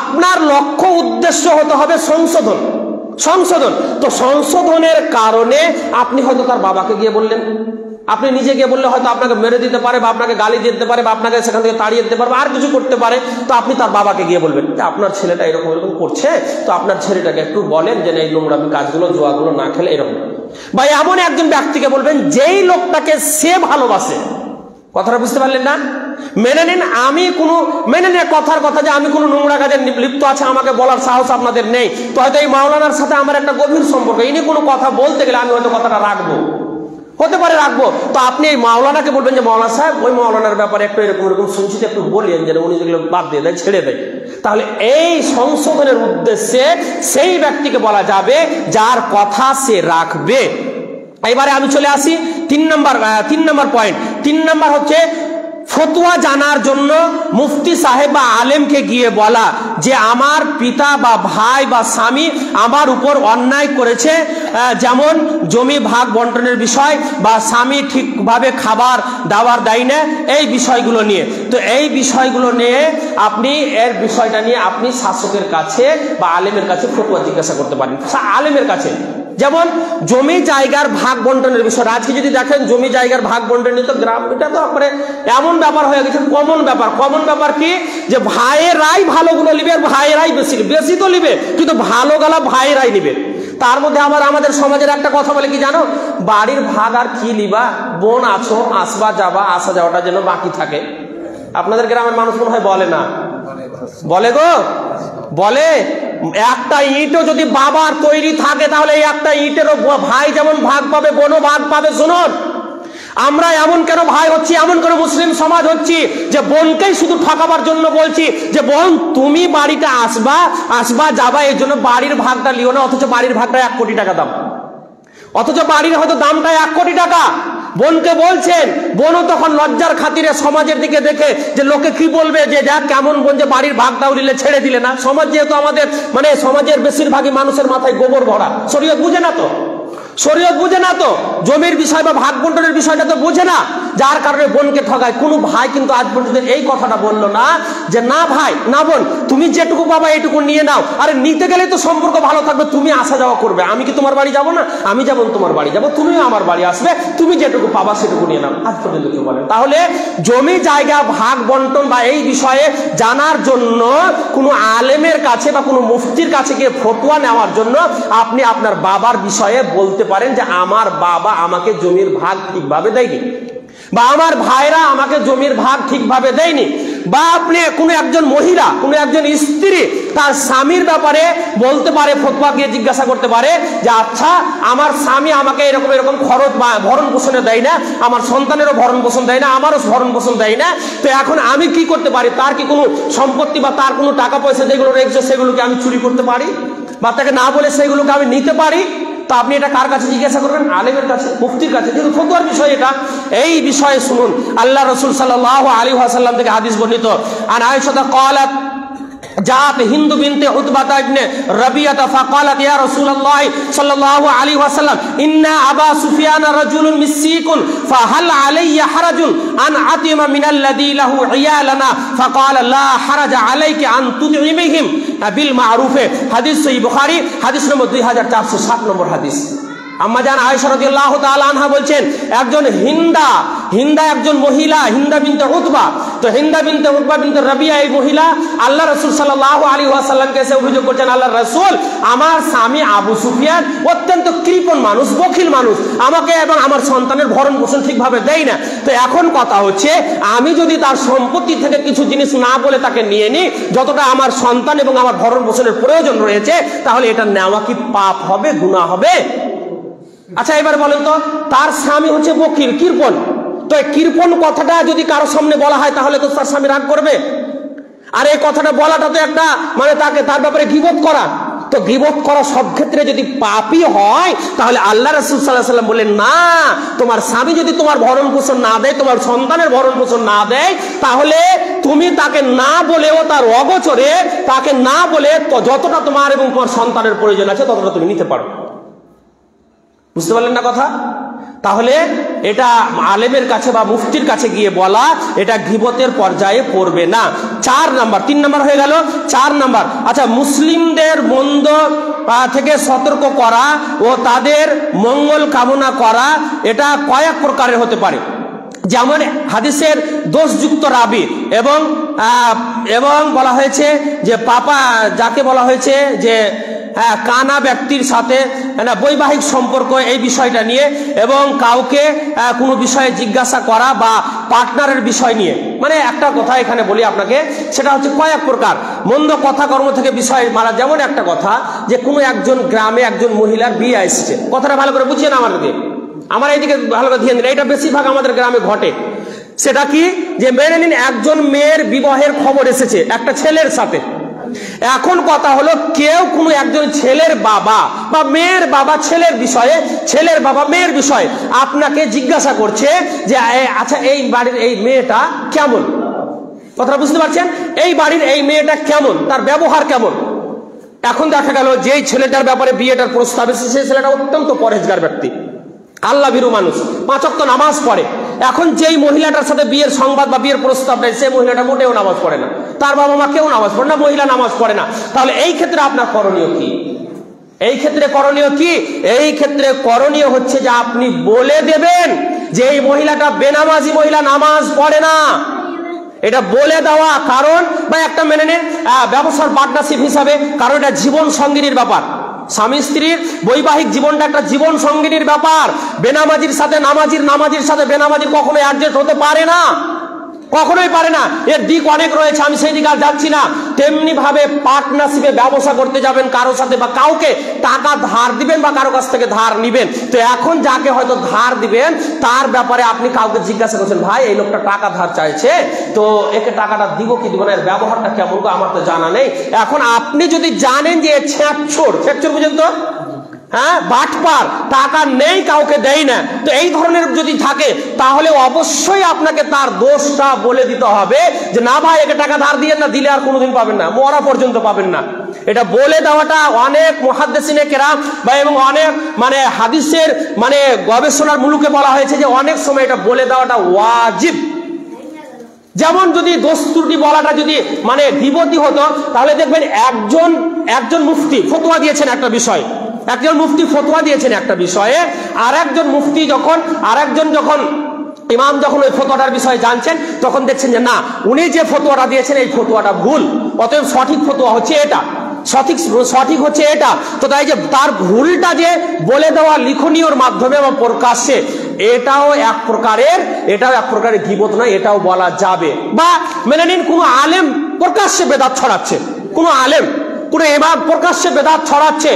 আপনার লক্ষ্য উদ্দেশ্য হতে হবে সংশোধন। তো সংশোধনের কারণে আপনি হয়তো তার বাবাকে গিয়ে বললেন, আপনি নিজে গিয়ে বললে হয়তো আপনাকে মেরে দিতে পারে, বা আপনাকে গালি দিতে পারে, বা আপনাকে সেখান থেকে তাড়িয়ে দিতে পারে, আর কিছু করতে পারে। তো আপনি তার বাবাকে গিয়ে বলবেন আপনার ছেলেটা এরকম করছে, তো আপনার ছেলেটাকে একটু বলেন যে এই নোংরামি কাজগুলো, জুয়াগুলো না খেলে এরকম। বা এমন একজন ব্যক্তিকে বলবেন যেই লোকটাকে সে ভালোবাসে। কথাটা বুঝতে পারলেন না? মেনে নিন, কথার কথা যে আমি কোনো নোংরা কাজে লিপ্ত আছে আমাকে বলার সাহস আপনাদের নেই। তো হয়তো এই মাওলানার সাথে আমার একটা গভীর সম্পর্ক, ইনি কোনো কথা বলতে গেলে আমি হয়তো কথাটা রাখবো, হতে পারে রাখবো। তো আপনি এই মাওলানাকে বলবেন যে মাওলানা সাহেব, ওই মাওলানার ব্যাপারে একটু এরকম শুনছি, একটু বলিয়েন যেন উনি যেগুলো বাদ দিয়ে দেয়, ছেড়ে দেয়। তাহলে এই সংশোধনের উদ্দেশ্যে সেই ব্যক্তিকে বলা যাবে যার কথা সে রাখবে। এবারে আমি চলে আসি 3 নম্বর পয়েন্ট। 3 নম্বর হচ্ছে ফতোয়া জানার জন্য মুফতি সাহেব বা আলেমকে গিয়ে বলা যে আমার পিতা বা ভাই বা স্বামী আমার উপর অন্যায় করেছে, যেমন জমি ভাগ বন্টনের বিষয়, বা স্বামী ঠিকভাবে খাবার দাবার দেয় না, এই বিষয়গুলো নিয়ে। তো এই বিষয়গুলো নিয়ে এর বিষয়টা নিয়ে আপনি শাসকের কাছে বা আলেমের কাছে ফতোয়া জিজ্ঞাসা করতে পারেন। আলেমের কাছে যেমন জমি জায়গার ভাগ বন্টনের বিষয়। আজকে যদি দেখেন জমি জায়গার ভাগ বন্টন নিয়ে তো গ্রাম, এটা তো এমন ব্যাপার হয়ে গেছে, কমন ব্যাপার কি যে ভাইয়েরাই ভালোগুলো নিবে, ভাইয়েরাই বেশি তো নিবে, কিন্তু ভালো গালা ভাইয়েরাই নিবে। তার মধ্যে আমাদের সমাজের একটা কথা বলে কি জানো, বাড়ির ভাগ আর কি লিবা, বোন আছো, আসা যাওয়াটা যেন বাকি থাকে। আপনাদের গ্রামের মানুষ মনে হয় বলে না? বলে গো, বলে। একটা ইটও যদি বাবার তৈরি থাকে তাহলে এই একটা ইটেরও ভাই যেমন ভাগ পাবে, বোনও ভাগ পাবে। শুনুন, আমরা এমন কেন ভাই হচ্ছি, এমন কেন মুসলিম সমাজ হচ্ছি যে বোনকেই শুধু ঠকাবার জন্য বলছি যে বোন তুমি বাড়িতে আসবা যাবা, এই জন্য বাড়ির ভাগটা লিও না, অথচ বাড়ির ভাগটা 1 কোটি টাকা দাম, অথচ বাড়ির হয়তো দামটা 1 কোটি টাকা। বোনকে বলছেন, বোনও তখন লজ্জার খাতিরে সমাজের দিকে দেখে যে লোকে কি বলবে, যে যা কেমন বোন যে বাড়ির ভাগটাও নিলে ছেড়ে দিলে না। সমাজ যেহেতু আমাদের সমাজের বেশিরভাগই মানুষের মাথায় গোবর ভরা, শরীয়ত বুঝে না তো, জমির বিষয় বা ভাগ বন্টনের বিষয়টা তো বুঝে না, যার কারণে বোনকে ঠকায়। কোনো ভাই কিন্তু আজ পর্যন্ত এই কথাটা বললো না যে না ভাই না বোন তুমি যেটুকু পাবা এইটুকু নিয়ে নাও, আরে নিতে গেলে তো সম্পর্ক ভালো থাকবে, তুমি আসা যাওয়া করবে, আমি কি তোমার বাড়ি যাবো না? আমি যেমন তোমার বাড়ি যাবো, তুমিও আমার বাড়ি আসবে, তুমি যেটুকু পাবা সেটুকু নিয়ে নাও। আজ পর্যন্ত কেউ বলেন। তাহলে জমি জায়গা ভাগ বন্টন বা এই বিষয়ে জানার জন্য কোনো আলেমের কাছে বা কোনো মুফতির কাছে গিয়ে ফতোয়া নেওয়ার জন্য আপনি আপনার বাবার বিষয়ে বলতে পারেন যে আমার বাবা আমাকে জমির ভাগ ঠিকভাবে দেয়নি, বা আমার ভাইরা আমাকে জমির ভাগ ঠিকভাবে দেয়নি। বা আপনি কোনো একজন মহিলা, কোনো একজন স্ত্রী তার স্বামীর ব্যাপারে বলতে পারে, ফতোয়া গিয়ে জিজ্ঞাসা করতে পারে যে আচ্ছা আমার স্বামী আমাকে এরকম খরচ বা ভরণ পোষণে দেয় না, আমার সন্তানেরও ভরণ পোষণ দেয় না, আমারও ভরণ পোষণ দেয় না, তো এখন আমি কি করতে পারি? তার কি কোনো সম্পত্তি বা তার কোনো টাকা পয়সা যেগুলো রেখেছে সেগুলোকে আমি চুরি করতে পারি? বা তাকে না বলে সেইগুলোকে আমি নিতে পারি, তো আপনি এটা কার কাছে জিজ্ঞাসা করবেন? আলেমের কাছে, মুফতির কাছে। কিন্তু ফতোয়ার বিষয় এটা। এই বিষয়ে শুনুন আল্লাহ রাসূল সাল্লাল্লাহু আলাইহি ওয়াসাল্লাম থেকে হাদিস বর্ণিত। আন আয়েশা ক্বালাত জাত হিন্দু বিনতে উতবা ইবনে রাবিয়া ফাকালাত ইয়া রাসূলুল্লাহ সাল্লাল্লাহু আলাইহি ওয়াসাল্লাম ইন্না আবা সুফিয়ান রাজুলুন মিসিকুন ফাহাল আলাইয়া হারাজুন আন আতিমা মিনাল্লাযী লাহু ইয়ালানা ফাকালা লা হারাজা আলাইকা আন তুদঈমিহিম বিল মারুফ। হাদিস সহিহ বুখারী, হাদিস নম্বর 2407 নম্বর হাদিস। আম্মা জান আয়েশা রাদিয়াল্লাহু তাআলা আনহা বলছেন, একজন হিন্দা একজন মহিলা, হিন্দা বিনতে উতবা। তো হিন্দা বিনতে উতবা বিনতে রাবিয়া এই মহিলা আল্লাহ রাসূল সাল্লাল্লাহু আলাইহি ওয়াসাল্লামকে এসে অভিযোগ করছেন, আল্লাহ রাসূল, আমার স্বামী আবু সুফিয়ান অত্যন্ত কৃপণ মানুষ, বখিল মানুষ, আমাকে এবং আমার সন্তানের ভরণ পোষণ ঠিকভাবে দেয় না। তো এখন কথা হচ্ছে, আমি যদি তার সম্পত্তি থেকে কিছু জিনিস না বলে তাকে নিয়ে নিই, যতটা আমার সন্তান এবং আমার ভরণ পোষণের প্রয়োজন রয়েছে, তাহলে এটা নেওয়া কি পাপ হবে, গুনাহ হবে? আচ্ছা এবার বলেন তো, তার স্বামী হচ্ছে বকিল, কৃপণ। তো এই কৃপণ কথাটা যদি কারো সামনে বলা হয়, তাহলে তো তার স্বামী রাগ করবে। আর এই কথাটা বলাটা তো একটা মানে তাকে তার ব্যাপারে গীবত করা। তো গীবত করা সব ক্ষেত্রে যদি পাপই হয়, তাহলে আল্লাহ রাসূল সাল্লাল্লাহু আলাইহি ওয়াসাল্লাম বলেন, না, তোমার স্বামী যদি তোমার ভরণ পোষণ না দেয়, তোমার সন্তানের ভরণ পোষণ না দেয়, তাহলে তুমি তাকে না বলেও, তার অগোচরে তাকে না বলে যতটা তোমার এবং তোমার সন্তানের প্রয়োজন আছে ততটা তুমি নিতে পারো। বুঝতে পারলেন না কথা? তাহলে এটা আলেমের কাছে বা মুফতির কাছে গিয়ে বলা, এটা গীবতের পর্যায়ে পড়বে না। 4 নাম্বার, 3 নাম্বার হয়ে গেল, 4 নাম্বার। আচ্ছা, মুসলিমদের মন্দ থেকে সতর্ক করা ও তাদের মঙ্গল কামনা করা, এটা কয়েক প্রকারের হতে পারে। যেমন হাদিসের দোষযুক্ত রাবি এবং বলা হয়েছে যে পাপা, যাকে বলা হয়েছে যে কানা ব্যক্তির সাথে বৈবাহিক সম্পর্ক, এই বিষয়টা নিয়ে, এবং কাউকে কোনো বিষয়ে জিজ্ঞাসা করা বা পার্টনারের বিষয় নিয়ে। মানে একটা কথা এখানে বলি আপনাকে, সেটা হচ্ছে কয়েক প্রকার মন্দ কথা কর্ম থেকে বিষয় মারা। যেমন একটা কথা, যে কোনো একজন গ্রামে একজন মহিলার বিয়ে আসছে, কথাটা ভালো করে বুঝিয়ে না আমাদেরকে, আমার এইদিকে ভালো করে ধ্যান দিন, এটা বেশিরভাগ আমাদের গ্রামে ঘটে। সেটা কি, যে মেনে নিন একজন মেয়ের বিবাহের খবর এসেছে একটা ছেলের সাথে। এখন কথা হলো, কেউ কোনো একজন ছেলের বাবা বা মেয়ের বাবা ছেলের বিষয়ে, ছেলের বাবা মেয়ের বিষয়ে আপনাকে জিজ্ঞাসা করছে যে আচ্ছা এই বাড়ির এই মেয়েটা কেমন, কথাটা বুঝতে পারছেন? এই বাড়ির এই মেয়েটা কেমন, তার ব্যবহার কেমন। এখন দেখা গেল যেই ছেলেটার ব্যাপারে বিয়েটার প্রস্তাব এসেছে, সেই ছেলেটা অত্যন্ত পরহেজগার ব্যক্তি, আল্লাহ ভীরু মানুষ, 5 ওয়াক্ত নামাজ পড়ে। এখন যেই মহিলাটার সাথে বিয়ের সংবাদ বা বিয়ের প্রস্তাব নেই, সেই মহিলাটা মোটেও নামাজ পড়ে না, তার বাবা মা কেউ নামাজ পড়ে না, মহিলা নামাজ পড়ে না। তাহলে এই ক্ষেত্রে আপনার করণীয় কি? এই ক্ষেত্রে করণীয় কি? এই ক্ষেত্রে করণীয় হচ্ছে যে আপনি বলে দেবেন যে এই মহিলাটা বেনামাজি মহিলা, নামাজ পড়ে না, এটা বলে দেওয়া। কারণ বা একটা মেনে নেন ব্যবসার পার্টনারশিপ হিসাবে, কারণ এটা জীবন সঙ্গিনীর ব্যাপার। স্বামী স্ত্রীর বৈবাহিক জীবনটা একটা জীবন সঙ্গিনীর ব্যাপার। বেনামাজির সাথে নামাজির, নামাজির সাথে বেনামাজির কখনোই অ্যাডজাস্ট হতে পারে না, কখনোই পারে না। এর দিক অনেক রয়েছে, আমি সেই দিকে আর যাচ্ছি না। তেমনি ভাবে পার্টনারশিপে ব্যবসা করতে যাবেন কারোর সাথে, বা কাউকে টাকা ধার দিবেন বা কারো কাছ থেকে ধার নিবেন, তো এখন যাকে হয়তো ধার দিবেন তার ব্যাপারে আপনি কাউকে জিজ্ঞাসা করছেন, ভাই এই লোকটা টাকা ধার চাইছে, তো একে টাকাটা দিব কি দিব না, এর ব্যবহারটা কেমন, আমার তো জানা নেই। এখন আপনি যদি জানেন যে ছ্যাঁচড় বুঝেন তো, হ্যাঁ, বাটপার, টাকা নেই, কাউকে দেয় না, তো এই ধরনের যদি থাকে, তাহলে অবশ্যই আপনাকে তার দোষটা বলে দিতে হবে যে না ভাই, একে টাকা ধার দিয়ে না, দিলে আর কোনোদিন পাবেন না, মরা পর্যন্ত পাবেন না। এটা বলে দেওয়াটা অনেক মুহাদ্দিসিনে কেরাম বা এবং অনেক মানে হাদিসের মানে গবেষণার মুলুকে বলা হয়েছে যে অনেক সময় এটা বলে দেওয়াটা ওয়াজিব। যেমন যদি দোষ ত্রুটি বলাটা যদি মানে বিপত্তি হতো, তাহলে দেখবেন একজন মুফতি ফতোয়া দিয়েছেন একটা বিষয়, একজন মুফতি ফতোয়া দিয়েছেন একটা বিষয়ে, আর একজন মুফতি যখন ইমাম যখন ওই ফতোয়াটার বিষয়ে জানছেন, তখন দেখছেন যে না, উনি যে ফতোয়াটা দিয়েছেন এই ফতোয়াটা ভুল, অতএব সঠিক ফতোয়া হচ্ছে এটা, সঠিক হচ্ছে এটা। তো তাই যে তার ভুলটা যে বলে দেওয়া লিখনীয়র মাধ্যমে বা প্রকাশ্যে, এটাও এক প্রকারের গীবত নয়, এটাও বলা যাবে। বা মেনে নিন কোনো আলেম প্রকাশ্যে বেদাত ছড়াচ্ছে, কোনো আলেম কোনো ইমাম প্রকাশ্যে বেদাত ছড়াচ্ছে,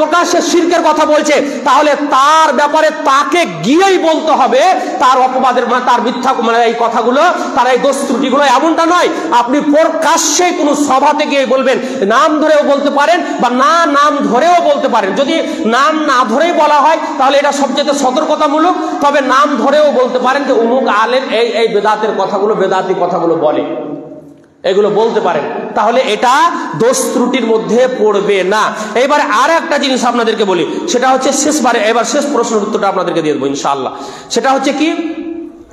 প্রকাশ্যে শিরকের কথা বলছে, তাহলে তার ব্যাপারে তাকে গিয়েই বলতে হবে তার অপবাদের, তার মিথ্যা এই কথাগুলো, তার এই দোষ ত্রুটিগুলো। এমনটা নয় আপনি প্রকাশ্যে কোনো সভাতে গিয়ে বলবেন, নাম ধরেও বলতে পারেন বা না নাম ধরেও বলতে পারেন। যদি নাম না ধরেই বলা হয় তাহলে এটা সবচেয়ে সতর্কতামূলক, তবে নাম ধরেও বলতে পারেন যে অমুক আলেম এই বেদাতের কথাগুলো, বেদাতি কথাগুলো বলে, এগুলো বলতে পারেন, তাহলে এটা দোষ ত্রুটির মধ্যে পড়বে না। এবারে আর একটা জিনিস আপনাদেরকে বলি, সেটা হচ্ছে এবার শেষ প্রশ্নের উত্তরটা আপনাদেরকে দিয়ে দেবো ইনশাআল্লাহ। সেটা হচ্ছে কি,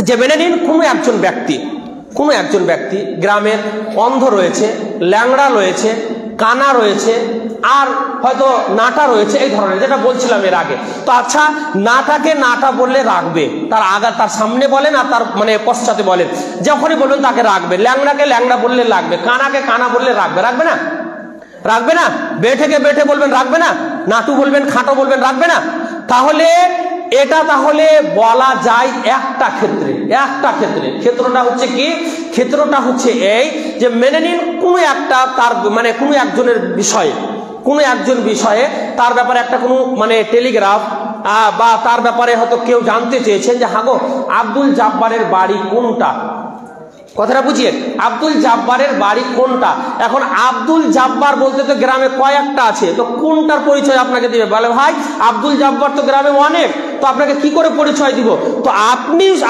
যে মেনে নিন কোনো একজন ব্যক্তি গ্রামের অন্ধ রয়েছে, ল্যাংড়া রয়েছে, কানা রয়েছে, আর হয়তো নাটা রয়েছে, এই ধরনের, যেটা বলছিলাম এর আগে। তো আচ্ছা, নাটাকে নাটা বললে রাখবে, তার সামনে বলেন আর তার পশ্চাতে বলেন, যখনই বলবেন তাকে রাখবে। ল্যাংড়াকে ল্যাংড়া বললে রাখবে, কানাকে কানা বললে রাখবে না? বেঠেকে বেঠে বলবেন, রাখবে না? নাটু বলবেন, খাটো বলবেন, রাখবে না? তাহলে এটা বলা যায় একটা ক্ষেত্রে। ক্ষেত্রটা হচ্ছে কি? ক্ষেত্রটা হচ্ছে এই যে মেনে নিন কোনো একটা তার কোনো একজনের বিষয়ে, কোনো একজন বিষয়ে তার ব্যাপারে একটা কোনো টেলিগ্রাফ বা তার ব্যাপারে হয়তো কেউ জানতে চেয়েছেন যে হাগো আব্দুল জাব্বারের বাড়ি কোনটা, কথাটা বুঝিয়ে, আব্দুল জাব্বারের বাড়ি কোনটা। এখন আব্দুল জাব্বার বলতে তো গ্রামে কয়েকটা আছে, তো কোনটার পরিচয় আপনাকে দিবে? বলে ভাই আব্দুল জাব্বার তো গ্রামে অনেক, তো আপনাকে কি করে পরিচয় দিব? তো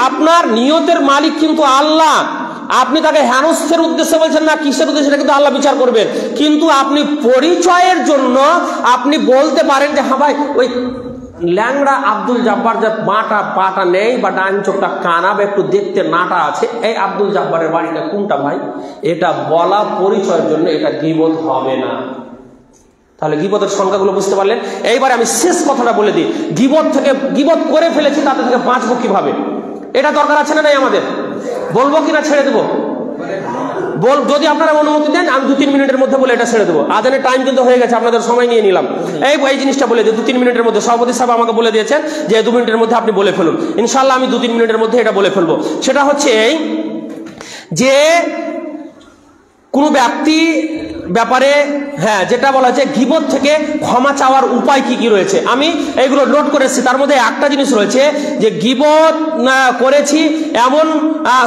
আপনার নিয়তের মালিক কিন্তু আল্লাহ। আপনি তাকে হেনস্থের উদ্দেশ্যে বলছেন না কিসের উদ্দেশ্যে, সেটা কিন্তু আল্লাহ বিচার করবেন। কিন্তু আপনি পরিচয়ের জন্য আপনি বলতে পারেন যে হ্যাঁ ভাই ওই ল্যাংড়া আব্দুল জাব্বার, যে পাটা নেই বা ডান চোখটা কানা বা একটু দেখতে নাটা আছে, এই আব্দুল জাব্বারের বাড়িটা কোনটা ভাই, এটা বলা পরিচয়ের জন্য, এটা গীবত হবে না। তাহলে গীবতের সংখ্যাগুলো বুঝতে পারলেন। এইবারে আমি শেষ কথাটা বলে দিই, গীবত করে ফেলেছি, তাতে থেকে বাঁচবো কিভাবে, এটা দরকার আছে না নাই আমাদের? বলবো কিনা ছেড়ে দেবো? যদি আপনারা অনুমতি দেন আমি 2-3 মিনিটের মধ্যে বলে এটা ছেড়ে দেবো। আজানের টাইম কিন্তু হয়ে গেছে, আপনাদের সময় নিয়ে নিলাম। এই জিনিসটা বলে দিই 2-3 মিনিটের মধ্যে। সভাপতি সাহেব আমাকে বলে দিয়েছেন যে 2 মিনিটের মধ্যে আপনি বলে ফেলুন। ইনশাআল্লাহ আমি 2-3 মিনিটের মধ্যে এটা বলে ফেলবো। সেটা হচ্ছে এই যে কোনো ব্যক্তি ব্যাপারে, হ্যাঁ, যেটা বলা হচ্ছে গীবত থেকে ক্ষমা চাওয়ার উপায় কি কি রয়েছে, আমি এইগুলো নোট করেছি। তার মধ্যে একটা জিনিস রয়েছে যে গীবত করেছি এমন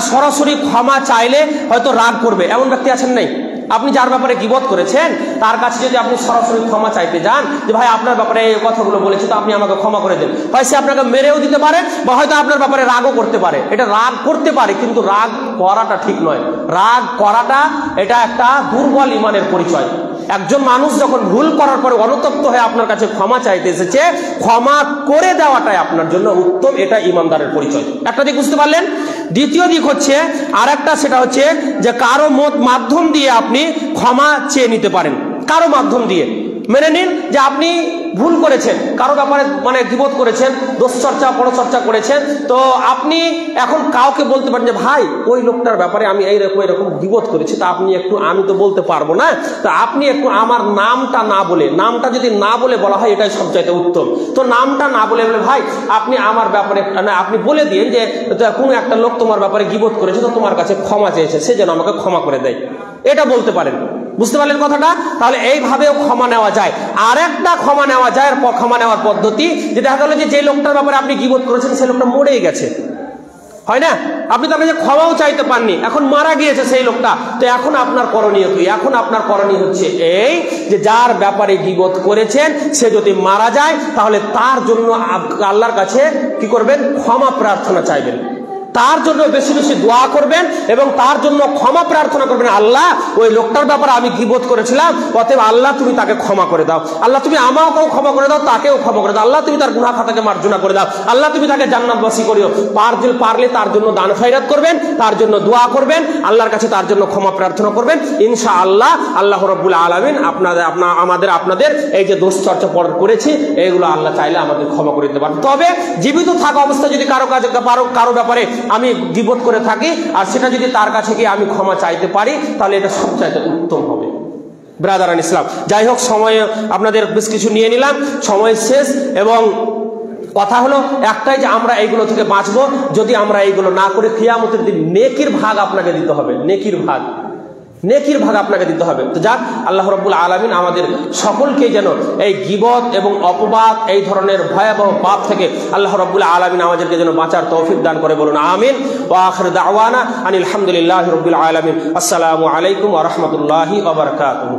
সরাসরি ক্ষমা চাইলে হয়তো রাগ করবে, এমন ব্যক্তি আছেন নাই? আপনি যার ব্যাপারে গীবত করেছেন তার কাছে যদি আপনি সরাসরি ক্ষমা চাইতে যান যে ভাই আপনার ব্যাপারে এই কথাগুলো বলেছি, তো আপনি আমাকে ক্ষমা করে দেন, হয় সে আপনাকে মেরেও দিতে পারে বা হয়তো আপনার ব্যাপারে রাগও করতে পারে। এটা রাগ করতে পারে, কিন্তু রাগ করাটা ঠিক নয়। রাগ করাটা এটা একটা দুর্বল ইমানের পরিচয়। একজন মানুষ যখন ভুল করার পরে অনুতপ্ত হয়ে আপনার কাছে ক্ষমা চাইতে এসেছে, ক্ষমা করে দেওয়াটাই আপনার জন্য উত্তম, এটা ইমানদারের পরিচয়। একটা দিক বুঝতে পারলেন। দ্বিতীয় দিক হচ্ছে আর একটা, সেটা হচ্ছে যে কারো মাধ্যম দিয়ে আপনি ক্ষমা চেয়ে নিতে পারেন। কারো মাধ্যম দিয়ে মেনে নিন যে আপনি ভুল করেছেন, কারো ব্যাপারে গীবত করেছেন, দোষচর্চা পরচর্চা করেছেন, তো আপনি এখন কাউকে বলতে পারেন যে ভাই ওই লোকটার ব্যাপারে আমি এরকম গীবত করেছি, তা আপনি একটু, আমি তো বলতে পারবো না, তো আপনি একটু আমার নামটা না বলে, নামটা যদি না বলে বলা হয় এটাই সবচাইতে উত্তম। তো নামটা না বলে ভাই আপনি আমার ব্যাপারে আপনি বলে দিন যে কোনো একটা লোক তোমার ব্যাপারে গীবত করেছে, তো তোমার কাছে ক্ষমা চেয়েছে, সে যেন আমাকে ক্ষমা করে দেয়, এটা বলতে পারেন। বুঝতে পারলেন কথাটা? তাহলে এইভাবেও ক্ষমা নেওয়া যায়। আর একটা ক্ষমা নেওয়া যায়, ক্ষমা নেওয়ার পদ্ধতি যেটা হলো যে লোকটার ব্যাপারে আপনি গীবত করেছেন সেই লোকটা মরেই গেছে, হয় না? আপনি তার কাছে ক্ষমাও চাইতে পাননি, এখন মারা গিয়েছে সেই লোকটা, তো এখন আপনার করণীয় কি? এখন আপনার করণীয় হচ্ছে এই যে যার ব্যাপারে গীবত করেছেন সে যদি মারা যায় তাহলে তার জন্য আল্লাহর কাছে কি করবেন? ক্ষমা প্রার্থনা চাইবেন, তার জন্য বেশি বেশি দোয়া করবেন এবং তার জন্য ক্ষমা প্রার্থনা করবেন। আল্লাহ ওই লোকটার ব্যাপারে আমি গীবত করেছিলাম, অতএব আল্লাহ তুমি তাকে ক্ষমা করে দাও, আল্লাহ তুমি আমাকেও ক্ষমা করে দাও, তাকেও ক্ষমা করে দাও, আল্লাহ তুমি তার গুনাহ খাতাকে মার্জনা করে দাও, আল্লাহ তুমি তাকে জান্নাতবাসী করিও। পারলে তার জন্য দান খয়রাত করবেন, তার জন্য দোয়া করবেন, আল্লাহর কাছে তার জন্য ক্ষমা প্রার্থনা করবেন। ইনশাআল্লাহ আল্লাহ রাব্বুল আলামিন আপনাদের এই যে দোষচর্চা করেছি এগুলো আল্লাহ চাইলে আমাদের ক্ষমা করে দিতে পারেন। তবে জীবিত থাকা অবস্থায় যদি কারো ব্যাপারে আমি গীবত করে থাকি আর সেটা যদি তার কাছে গিয়ে আমি ক্ষমা চাইতে পারি তাহলে এটা সবচাইতে উত্তম হবে। ব্রাদারান ইসলাম, যাই হোক সময় আপনাদের বেশ কিছু নিয়ে নিলাম, সময় শেষ, এবং কথা হলো একটাই যে আমরা এইগুলো থেকে বাঁচবো যদি আমরা এইগুলো না করে কিয়ামতের দিন নেকির ভাগ আপনাকে দিতে হবে। নেকির ভাগ নেকির ভাগ আপনাকে দিতে হবে। তো যাক, আল্লাহ রাব্বুল আলামিন আমাদের সকলকে যেন এই গীবত এবং অপবাদ, এই ধরনের ভয়াবহ পাপ থেকে আল্লাহ রাব্বুল আলামিন আমাদেরকে যেন বাঁচার তৌফিক দান করে, বলুন আমিন। ওয়া আখিরু দাওয়ানা আনিল হামদুলিল্লাহি রাব্বিল আলামিন। আসসালামু আলাইকুম ওয়া রাহমাতুল্লাহি ওয়া বারাকাতুহু।